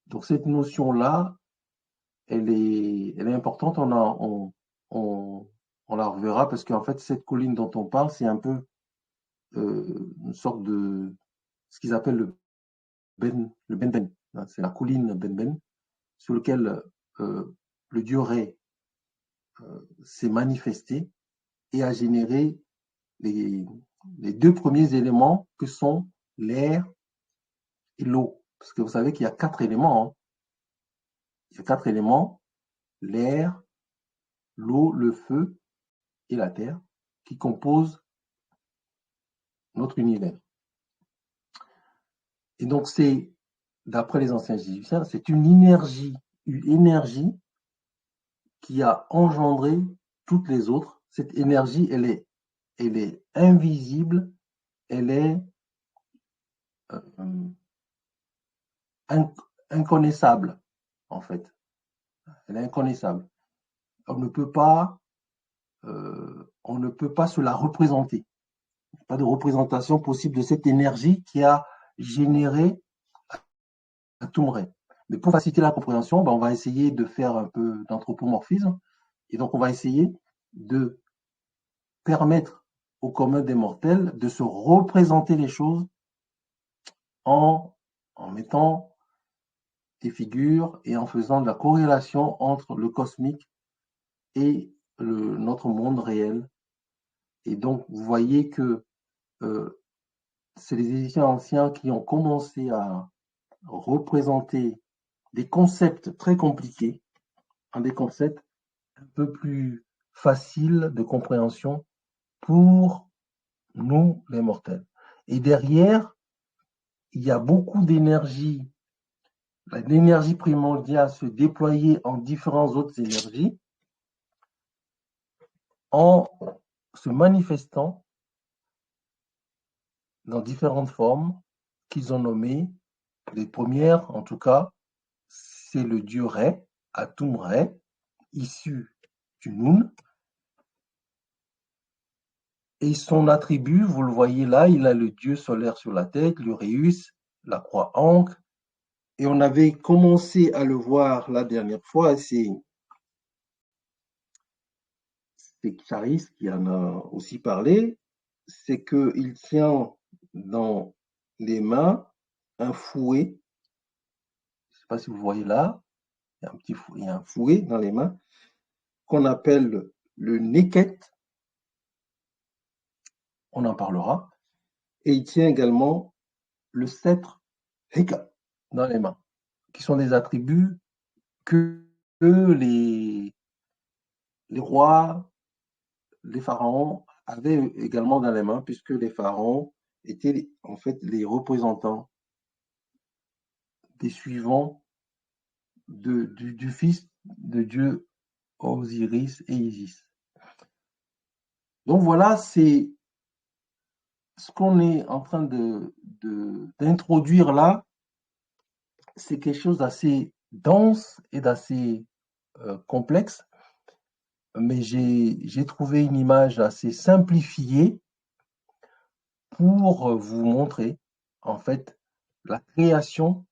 Donc cette notion-là, elle est importante, on la reverra parce qu'en fait, cette colline dont on parle, c'est un peu une sorte de ce qu'ils appellent le Benben. C'est la colline Benben sur lequel le dieu Ré s'est manifesté et a généré les deux premiers éléments que sont l'air et l'eau. Parce que vous savez qu'il y a 4 éléments. Hein. Il y a 4 éléments, l'air, l'eau, le feu et la terre, qui composent notre univers. Et donc c'est, d'après les anciens Égyptiens, c'est une énergie qui a engendré toutes les autres. Cette énergie, elle est invisible, elle est inconnaissable, en fait. Elle est inconnaissable. On ne peut pas se la représenter. Il n'y a pas de représentation possible de cette énergie qui a généré Atumre. Mais pour faciliter la compréhension, on va essayer de faire un peu d'anthropomorphisme. Et donc, on va essayer de permettre au commun des mortels de se représenter les choses en mettant des figures et en faisant de la corrélation entre le cosmique et notre monde réel. Et donc, vous voyez que c'est les Égyptiens anciens qui ont commencé à représenter des concepts très compliqués en des concepts un peu plus faciles de compréhension pour nous, les mortels. Et derrière, il y a beaucoup d'énergie. L'énergie primordiale se déployer en différentes autres énergies en se manifestant dans différentes formes qu'ils ont nommées. Les premières, en tout cas, c'est le dieu Ré, Atum Ré, issu du Noun. Et son attribut, vous le voyez là, il a le dieu solaire sur la tête, l'Uréus, la croix ancre. Et on avait commencé à le voir la dernière fois, c'est Charis qui en a aussi parlé, c'est qu'il tient dans les mains un fouet. Je ne sais pas si vous voyez là, il y a un fouet dans les mains qu'on appelle le neket. On en parlera. Et il tient également le sceptre Heka dans les mains, qui sont des attributs que les rois, les pharaons avaient également dans les mains, puisque les pharaons étaient en fait les représentants des suivants du fils de Dieu Osiris et Isis. Donc voilà, c'est ce qu'on est en train d'introduire là, c'est quelque chose d'assez dense et d'assez complexe, mais j'ai trouvé une image assez simplifiée pour vous montrer en fait la création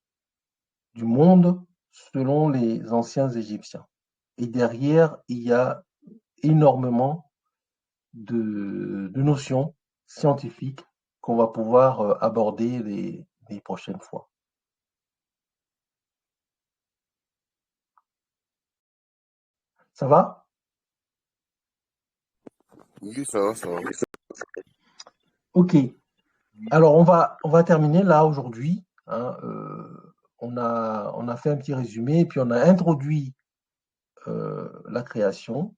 du monde selon les anciens Égyptiens. Et derrière, il y a énormément de notions scientifiques qu'on va pouvoir aborder les prochaines fois. Ça va? Oui, ça va, ça va. Ok. Alors, on va terminer là aujourd'hui. Hein, on a fait un petit résumé et puis on a introduit la création.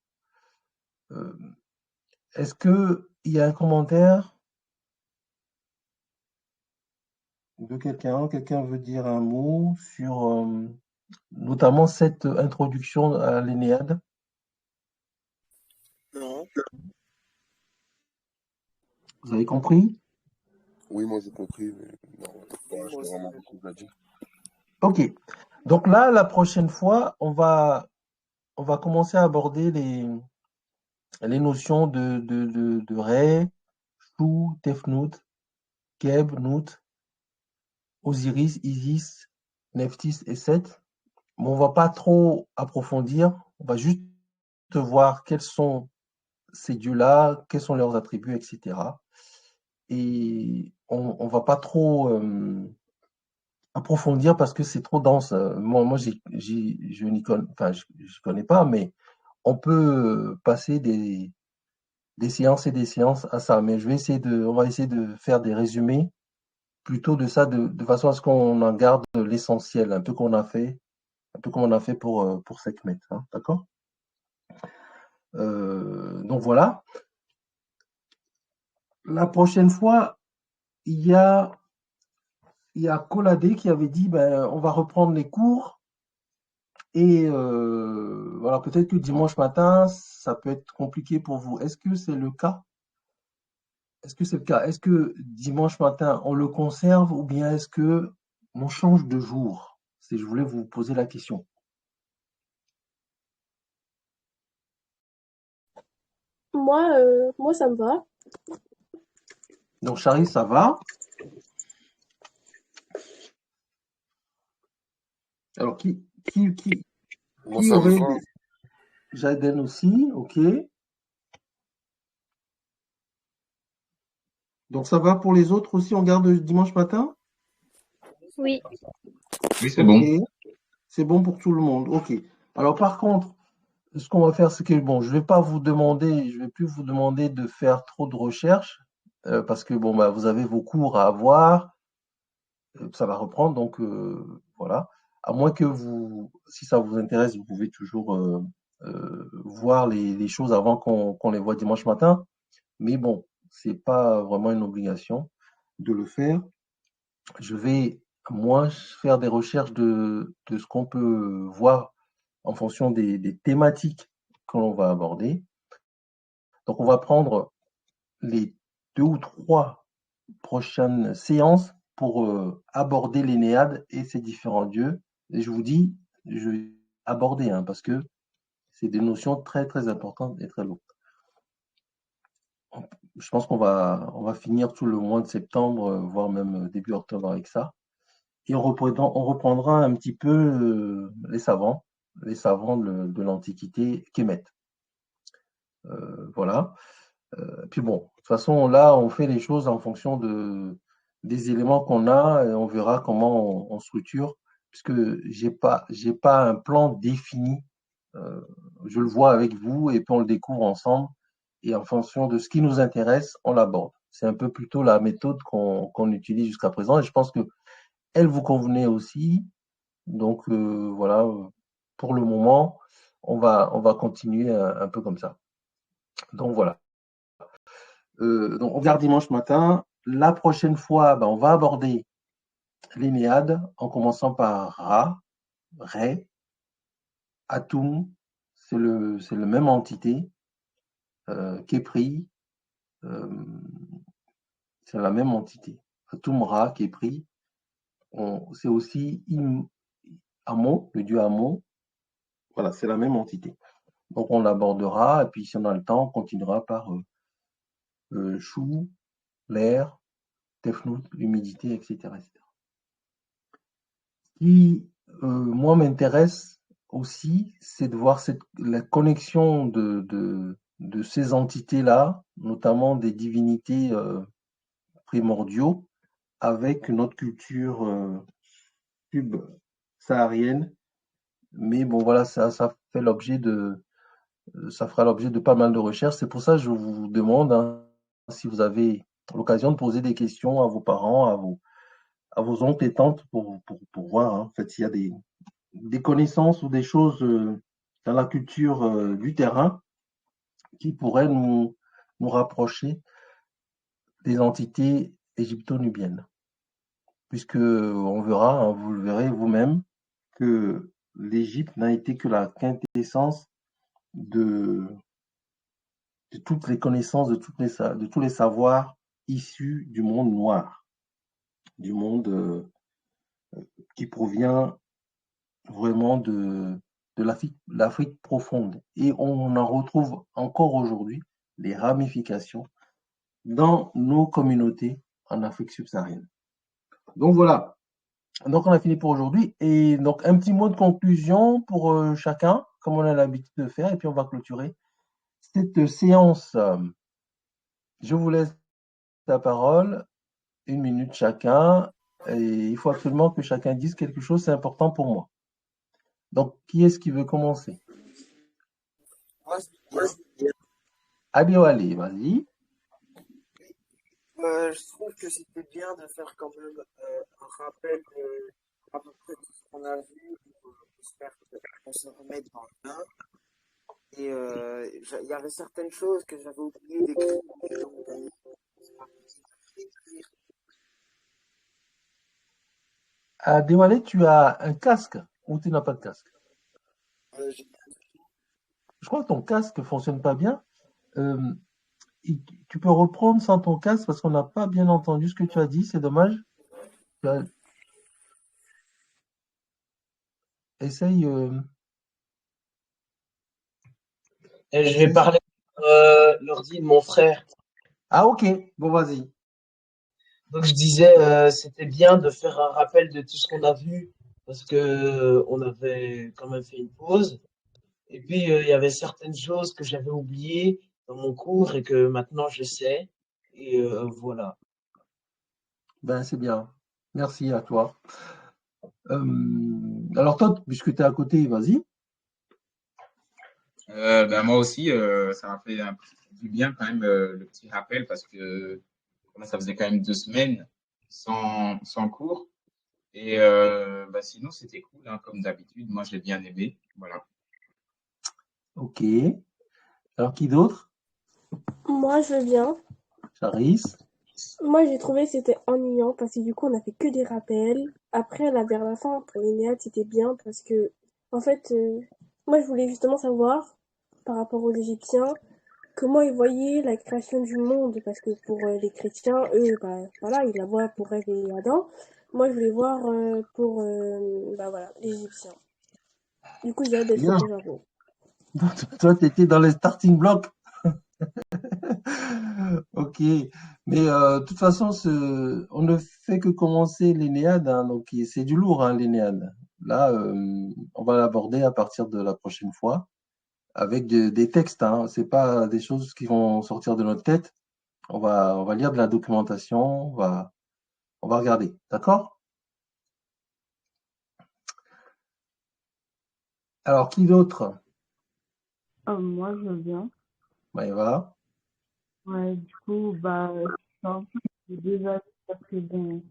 Est-ce qu'il y a un commentaire de quelqu'un. Quelqu'un veut dire un mot sur notamment cette introduction à l'Énéade? Non. Vous avez compris? Oui, moi j'ai compris, mais non, Oui, pas moi acheté aussi. vraiment beaucoup à dire. Ok. Donc là, la prochaine fois, on va commencer à aborder les notions de Ré, Chou, Tefnut, Keb, Nut, Osiris, Isis, Nephthys et Seth. Mais on va pas trop approfondir. On va juste voir quels sont ces dieux-là, quels sont leurs attributs, etc. Et on va pas trop approfondir parce que c'est trop dense. Moi je n'y connais, enfin, je connais pas, mais on peut passer des séances et des séances à ça. Mais on va essayer de faire des résumés plutôt de ça, de façon à ce qu'on en garde l'essentiel, un peu qu'on a fait, un peu comme on a fait pour Sekhmet, hein, d'accord? Donc voilà. La prochaine fois, il y a, il y a Colladé qui avait dit, ben, on va reprendre les cours et voilà, peut-être que dimanche matin, ça peut être compliqué pour vous. Est-ce que c'est le cas? Est-ce que c'est le cas? Est-ce que dimanche matin, on le conserve ou bien est-ce que on change de jour? Je voulais vous poser la question. Moi, ça me va. Donc, Charlie, ça va? Alors, Moi qui ça me aurait va. Jaden aussi? Ok. Donc, ça va pour les autres aussi, on garde dimanche matin? Oui. Oui, c'est Ok. bon. C'est bon pour tout le monde. Ok. Alors, par contre, ce qu'on va faire, c'est que bon, je vais plus vous demander de faire trop de recherches parce que bon, bah, vous avez vos cours à avoir, ça va reprendre, donc voilà. À moins que si ça vous intéresse, vous pouvez toujours voir les choses avant qu'on les voit dimanche matin. Mais bon, c'est pas vraiment une obligation de le faire. Je vais moi faire des recherches de ce qu'on peut voir en fonction des thématiques que l'on va aborder. Donc, on va prendre les 2 ou 3 prochaines séances pour aborder l'Énéade et ses différents dieux. Et je vous dis, je vais aborder, hein, parce que c'est des notions très, très importantes et très lourdes. Je pense on va finir tout le mois de septembre, voire même début octobre avec ça. Et on reprendra un petit peu les savants de l'Antiquité qu'émettent. Voilà. Puis bon, de toute façon, là, on fait les choses en fonction des éléments qu'on a et on verra comment on structure, puisque j'ai pas un plan défini. Euh, je le vois avec vous et puis on le découvre ensemble. Et en fonction de ce qui nous intéresse, on l'aborde. C'est un peu plutôt la méthode qu'on utilise jusqu'à présent et je pense que elle vous convenait aussi. Donc voilà, pour le moment, on va continuer un peu comme ça. Donc voilà. Donc on regarde dimanche matin. La prochaine fois, ben, on va aborder l'Énéade en commençant par Ra, Ré, Atum, c'est le même entité, Képri, euh, c'est la même entité. Atum, Ra, Képri, c'est aussi Amon, le dieu Amon. Voilà, c'est la même entité. Donc on l'abordera, et puis si on a le temps, on continuera par Chou, l'air, Tefnut, l'humidité, etc., etc. Ce qui, moi, m'intéresse aussi, c'est de voir la connexion de ces entités-là, notamment des divinités primordiaux, avec notre culture sub-saharienne. Mais bon, voilà, ça fera l'objet de pas mal de recherches. C'est pour ça que je vous demande, hein, si vous avez l'occasion de poser des questions à vos parents, à vos oncles et tantes pour voir, hein, en fait, s'il y a des connaissances ou des choses dans la culture du terrain qui pourraient nous rapprocher des entités égypto-nubiennes. puisque on verra, hein, vous le verrez vous-même, que l'Égypte n'a été que la quintessence de, de toutes les connaissances, de tous les savoirs issus du monde noir, du monde qui provient vraiment de l'Afrique profonde. Et on en retrouve encore aujourd'hui les ramifications dans nos communautés en Afrique subsaharienne. Donc voilà. Donc on a fini pour aujourd'hui. Et donc un petit mot de conclusion pour chacun, comme on a l'habitude de faire, et puis on va clôturer cette séance. Je vous laisse la parole, 1 minute chacun. Et il faut absolument que chacun dise quelque chose, c'est important pour moi. Donc, qui est-ce qui veut commencer? Moi, je Abiwale, vas-y. je trouve que c'était bien de faire quand même un rappel à peu près de ce qu'on a vu. J'espère qu'on se remet dans le bain. Et il y avait certaines choses que j'avais oublié d'écrire. Donc, Adéwalé, tu as un casque ou tu n'as pas de casque? j'ai- Je crois que ton casque ne fonctionne pas bien. Euh, Tu peux reprendre sans ton casque parce qu'on n'a pas bien entendu ce que tu as dit, c'est dommage. Tu as- Essaye. Et je vais Essaye. parler l'ordi de mon frère. Ah, ok. Bon, vas-y. Donc je disais, c'était bien de faire un rappel de tout ce qu'on a vu parce que on avait quand même fait une pause. Et puis il y avait certaines choses que j'avais oubliées dans mon cours et que maintenant je sais. Et voilà. Ben, c'est bien. Merci à toi. Alors, toi, puisque tu es à côté, vas-y. Ben moi aussi, ça m'a fait du bien quand même le petit rappel parce que moi, ça faisait quand même 2 semaines sans cours. Et bah, sinon, c'était cool, hein, comme d'habitude. Moi, j'ai bien aimé. Voilà. Ok. Alors, qui d'autre? Moi, je veux bien. Charis. Moi, j'ai trouvé que c'était ennuyant parce que du coup, on a fait que des rappels. Après, là, vers la fin, pour les néates, c'était bien parce que, en fait, moi, je voulais justement savoir, par rapport aux Égyptiens, comment ils voyaient la création du monde. Parce que pour les chrétiens, eux, bah, voilà, ils la voient pour Ève et Adam. Moi, je voulais voir pour, bah, voilà, les Égyptiens. Du coup, j'ai hâte d'être au Bien. Congo. Toi, tu étais dans les starting blocks. Ok. Mais de toute façon, on ne fait que commencer l'Énéade, hein, donc c'est du lourd, hein, l'Énéade. Là, on va l'aborder à partir de la prochaine fois avec des textes. Hein. C'est pas des choses qui vont sortir de notre tête. On va lire de la documentation, on va regarder. D'accord? Alors, qui d'autre? Moi, je veux bien. Maëva. Ouais, du coup, bah, c'est un peu déjà vu parce que bon,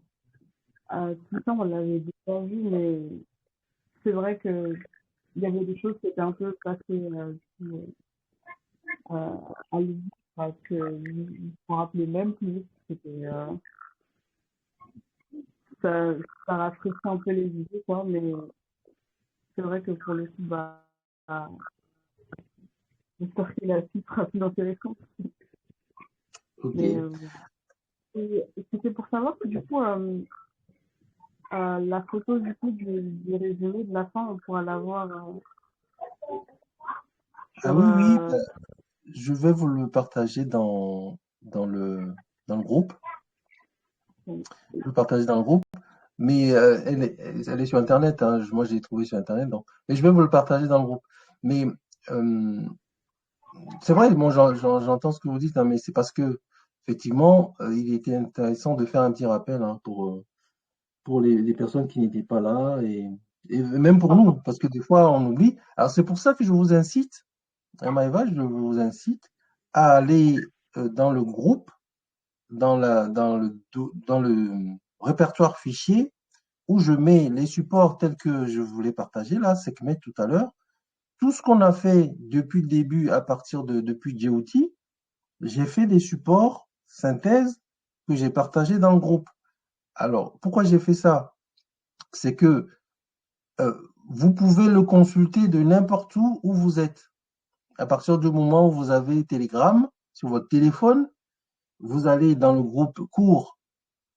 tout ça, on l'avait déjà vu, mais c'est vrai que il y avait des choses qui étaient un peu passées du coup, à l'oubli, parce que je me rappelais même plus. C'était, ça, ça rafraîchit un peu les idées, quoi, mais c'est vrai que pour le coup, bah, j'espère que la suite sera plus intéressante. Ok. Mais et c'était pour savoir que du coup, la photo du résumé de la fin, on pourra la voir Ah sur. oui, oui, je vais vous le partager dans le groupe. Je vais le partager dans le groupe. Mais elle est sur Internet. Hein. Moi, je l'ai trouvé sur Internet. Donc. Mais je vais vous le partager dans le groupe. Mais euh, c'est vrai, bon, j'entends ce que vous dites, hein, mais c'est parce que, effectivement, il était intéressant de faire un petit rappel, hein, pour les personnes qui n'étaient pas là et même pour nous, parce que des fois, on oublie. Alors, c'est pour ça que je vous incite, hein, Maëva, je vous incite à aller dans le groupe, dans le répertoire fichier où je mets les supports tels que je voulais partager là, c'est que mettre tout à l'heure, tout ce qu'on a fait depuis le début à partir depuis JOT, j'ai fait des supports synthèse que j'ai partagés dans le groupe Alors, pourquoi j'ai fait ça? C'est que vous pouvez le consulter de n'importe où vous êtes. À partir du moment où vous avez Telegram sur votre téléphone, vous allez dans le groupe cours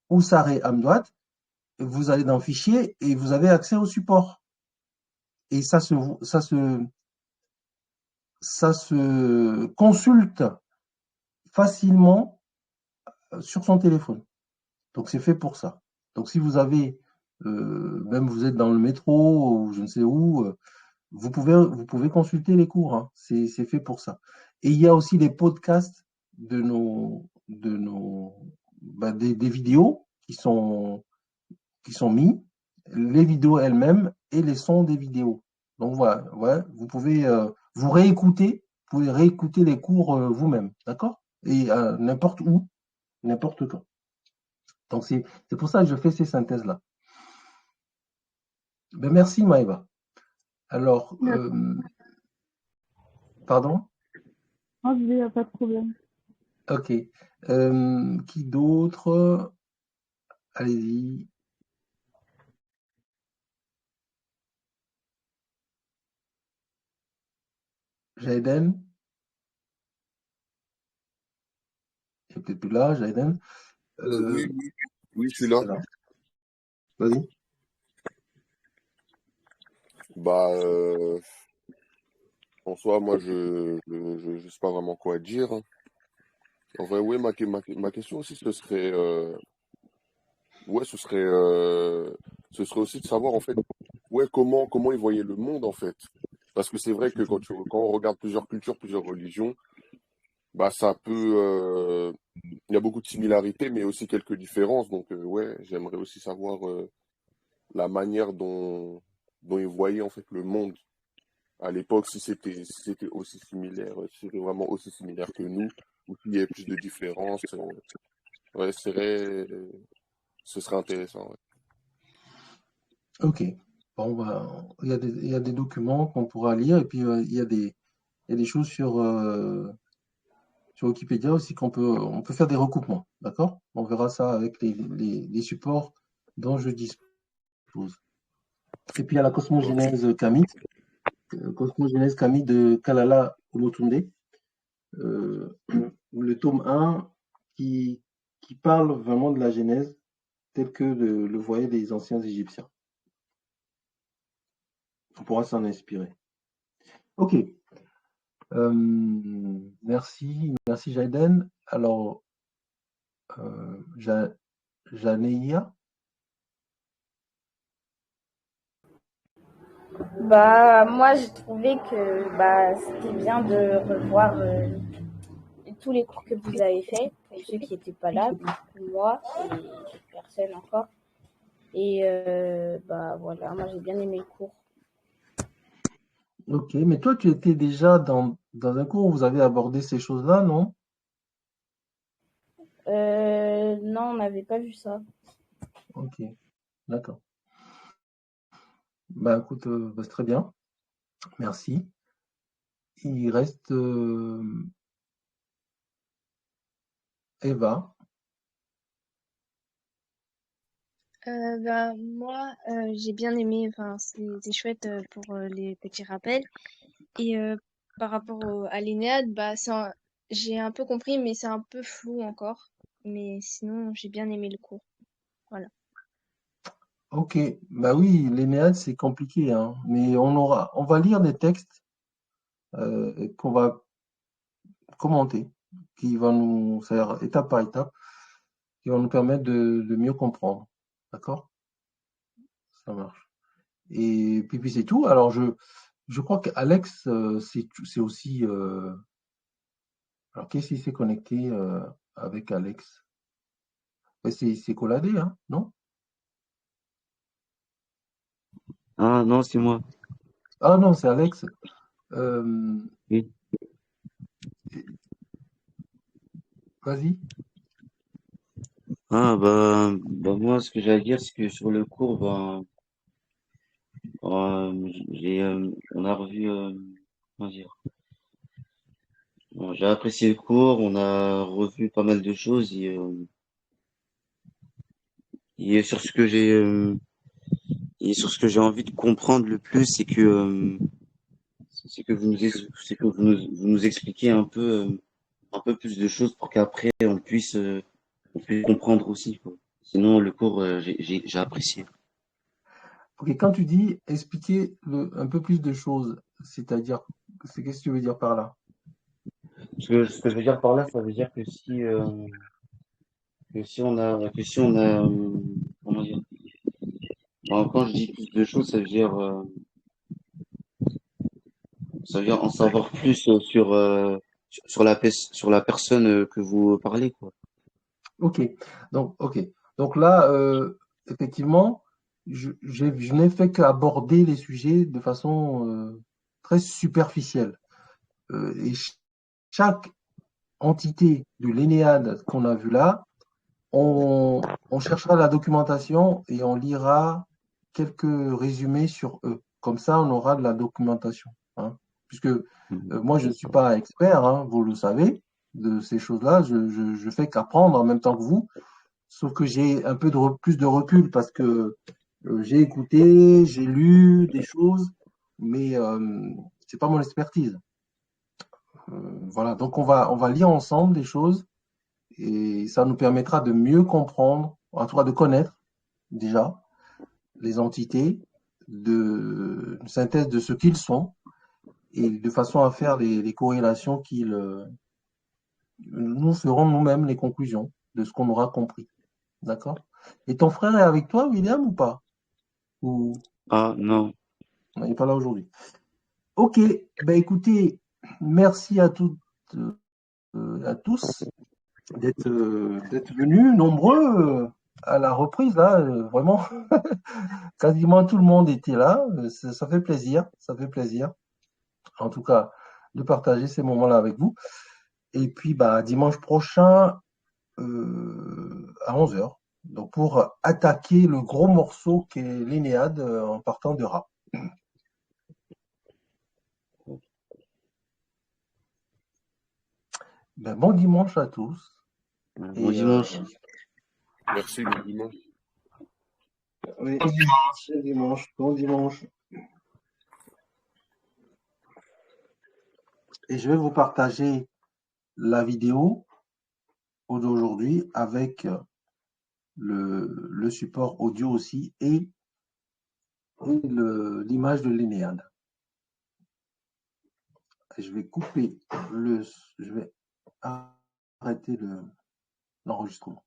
Oussare Hamdouat, vous allez dans Fichier et vous avez accès au support. Et ça se consulte facilement sur son téléphone. Donc c'est fait pour ça. Donc si vous avez, même vous êtes dans le métro ou je ne sais où, vous pouvez consulter les cours. Hein. C'est fait pour ça. Et il y a aussi les podcasts des vidéos qui sont mis, les vidéos elles-mêmes et les sons des vidéos. Donc voilà, ouais, vous pouvez vous pouvez réécouter les cours vous-même, d'accord? Et n'importe où, n'importe quand. Donc c'est pour ça que je fais ces synthèses-là. Ben merci Maëva. Alors, pardon? Ah, il n'y a pas de problème. Ok. Qui d'autre? Allez-y. Jaden? Il n'est peut-être plus là, Jaden. Oui, je suis là. Voilà. Vas-y. Bah, en soi, moi, je sais pas vraiment quoi dire, hein. En vrai, oui, ma question aussi, ouais, ce serait aussi de savoir, en fait, ouais, comment ils voyaient le monde, en fait. Parce que c'est vrai que quand on regarde plusieurs cultures, plusieurs religions, bah, il y a beaucoup de similarités, mais aussi quelques différences. Donc, ouais, j'aimerais aussi savoir, la manière dont ils voyaient, en fait, le monde à l'époque, si c'était aussi similaire, si c'était vraiment aussi similaire que nous, ou s'il y avait plus de différences. Ouais, ce serait intéressant. Ouais. Ok. Bon, il y a des documents qu'on pourra lire et puis il y a des choses sur Wikipédia aussi on peut faire des recoupements, d'accord? On verra ça avec les supports dont je dispose. Et puis il y a la Ok. Cosmogénèse Kami de Kalala Omotunde, euh, le tome 1 qui, qui parle vraiment de la Genèse tel que le voyaient les anciens Égyptiens. On pourra s'en inspirer. Ok. Merci Jaden. Alors, Janeia, Bah, moi, j'ai trouvé que bah, c'était bien de revoir tous les cours que vous avez faits, pour ceux qui n'étaient pas là, donc moi et d'autres personnes encore. Et bah voilà, moi j'ai bien aimé le cours. ok, mais toi tu étais déjà dans un cours où vous avez abordé ces choses-là, non? Non, on n'avait pas vu ça. Ok, d'accord. Bah écoute, bah, c'est très bien, merci. Il reste Eva. Moi, j'ai bien aimé, enfin, c'est chouette pour les petits rappels. Et par rapport à l'Énéade, j'ai un peu compris, mais c'est un peu flou encore. Mais sinon, j'ai bien aimé le cours. Voilà. Ok, bah oui, l'Énéade c'est compliqué, hein, mais on va lire des textes qu'on va commenter, qui vont nous faire étape par étape, qui vont nous permettre de mieux comprendre. D'accord? Ça marche. Et puis c'est tout. Alors je crois qu'Alex, c'est aussi. Alors qu'est-ce qui s'est connecté avec Alex? Ben, c'est Coladé, hein, non? Ah non, c'est moi. Ah non, c'est Alex. Euh, Oui. Vas-y. Moi, ce que j'allais dire, c'est que sur le cours, on a revu, comment dire, bon, j'ai apprécié le cours, on a revu pas mal de choses Et sur ce que j'ai et sur ce que j'ai envie de comprendre le plus, c'est que c'est que vous nous expliquez un peu plus de choses pour qu'après on puisse comprendre aussi, quoi. Sinon, le cours, j'ai apprécié. Ok, quand tu dis expliquer un peu plus de choses, c'est-à-dire, qu'est-ce que tu veux dire par là? Ce que je veux dire par là, ça veut dire que si on a, comment dire, bon, quand je dis plus de choses, ça veut dire en savoir plus sur la personne que vous parlez, quoi. Ok, ok. Donc là, effectivement, je n'ai fait qu'aborder les sujets de façon très superficielle. Et chaque entité de l'Énéade qu'on a vue là, on cherchera la documentation et on lira quelques résumés sur eux. Comme ça, on aura de la documentation, hein. Puisque Mhm. moi, je ne suis pas expert, hein, vous le savez, de ces choses-là. Je fais qu'apprendre en même temps que vous. Sauf que j'ai un peu plus de recul parce que j'ai écouté, j'ai lu des choses, mais c'est pas mon expertise. Voilà, donc on va lire ensemble des choses et ça nous permettra de mieux comprendre, en tout cas de connaître déjà les entités, une synthèse de ce qu'ils sont et de façon à faire les corrélations nous ferons nous-mêmes les conclusions de ce qu'on aura compris. D'accord? Et ton frère est avec toi, William, ou pas? Ou Ah, non. il n'est pas là aujourd'hui? Ok, ben écoutez, merci à toutes, à tous d'être venus nombreux à la reprise là, vraiment quasiment tout le monde était là. Ça fait plaisir, ça fait plaisir. En tout cas, de partager ces moments-là avec vous. Et puis bah dimanche prochain à 11h. Donc pour attaquer le gros morceau qu'est l'Énéade en partant de Ra. Ben, bon dimanche à tous. Bon Et dimanche. Merci, bon dimanche. oui, Bon dimanche. bon dimanche, bon dimanche. Et je vais vous partager la vidéo d'aujourd'hui avec le support audio aussi et l'image de l'Énéade. Et je vais couper je vais arrêter l'enregistrement.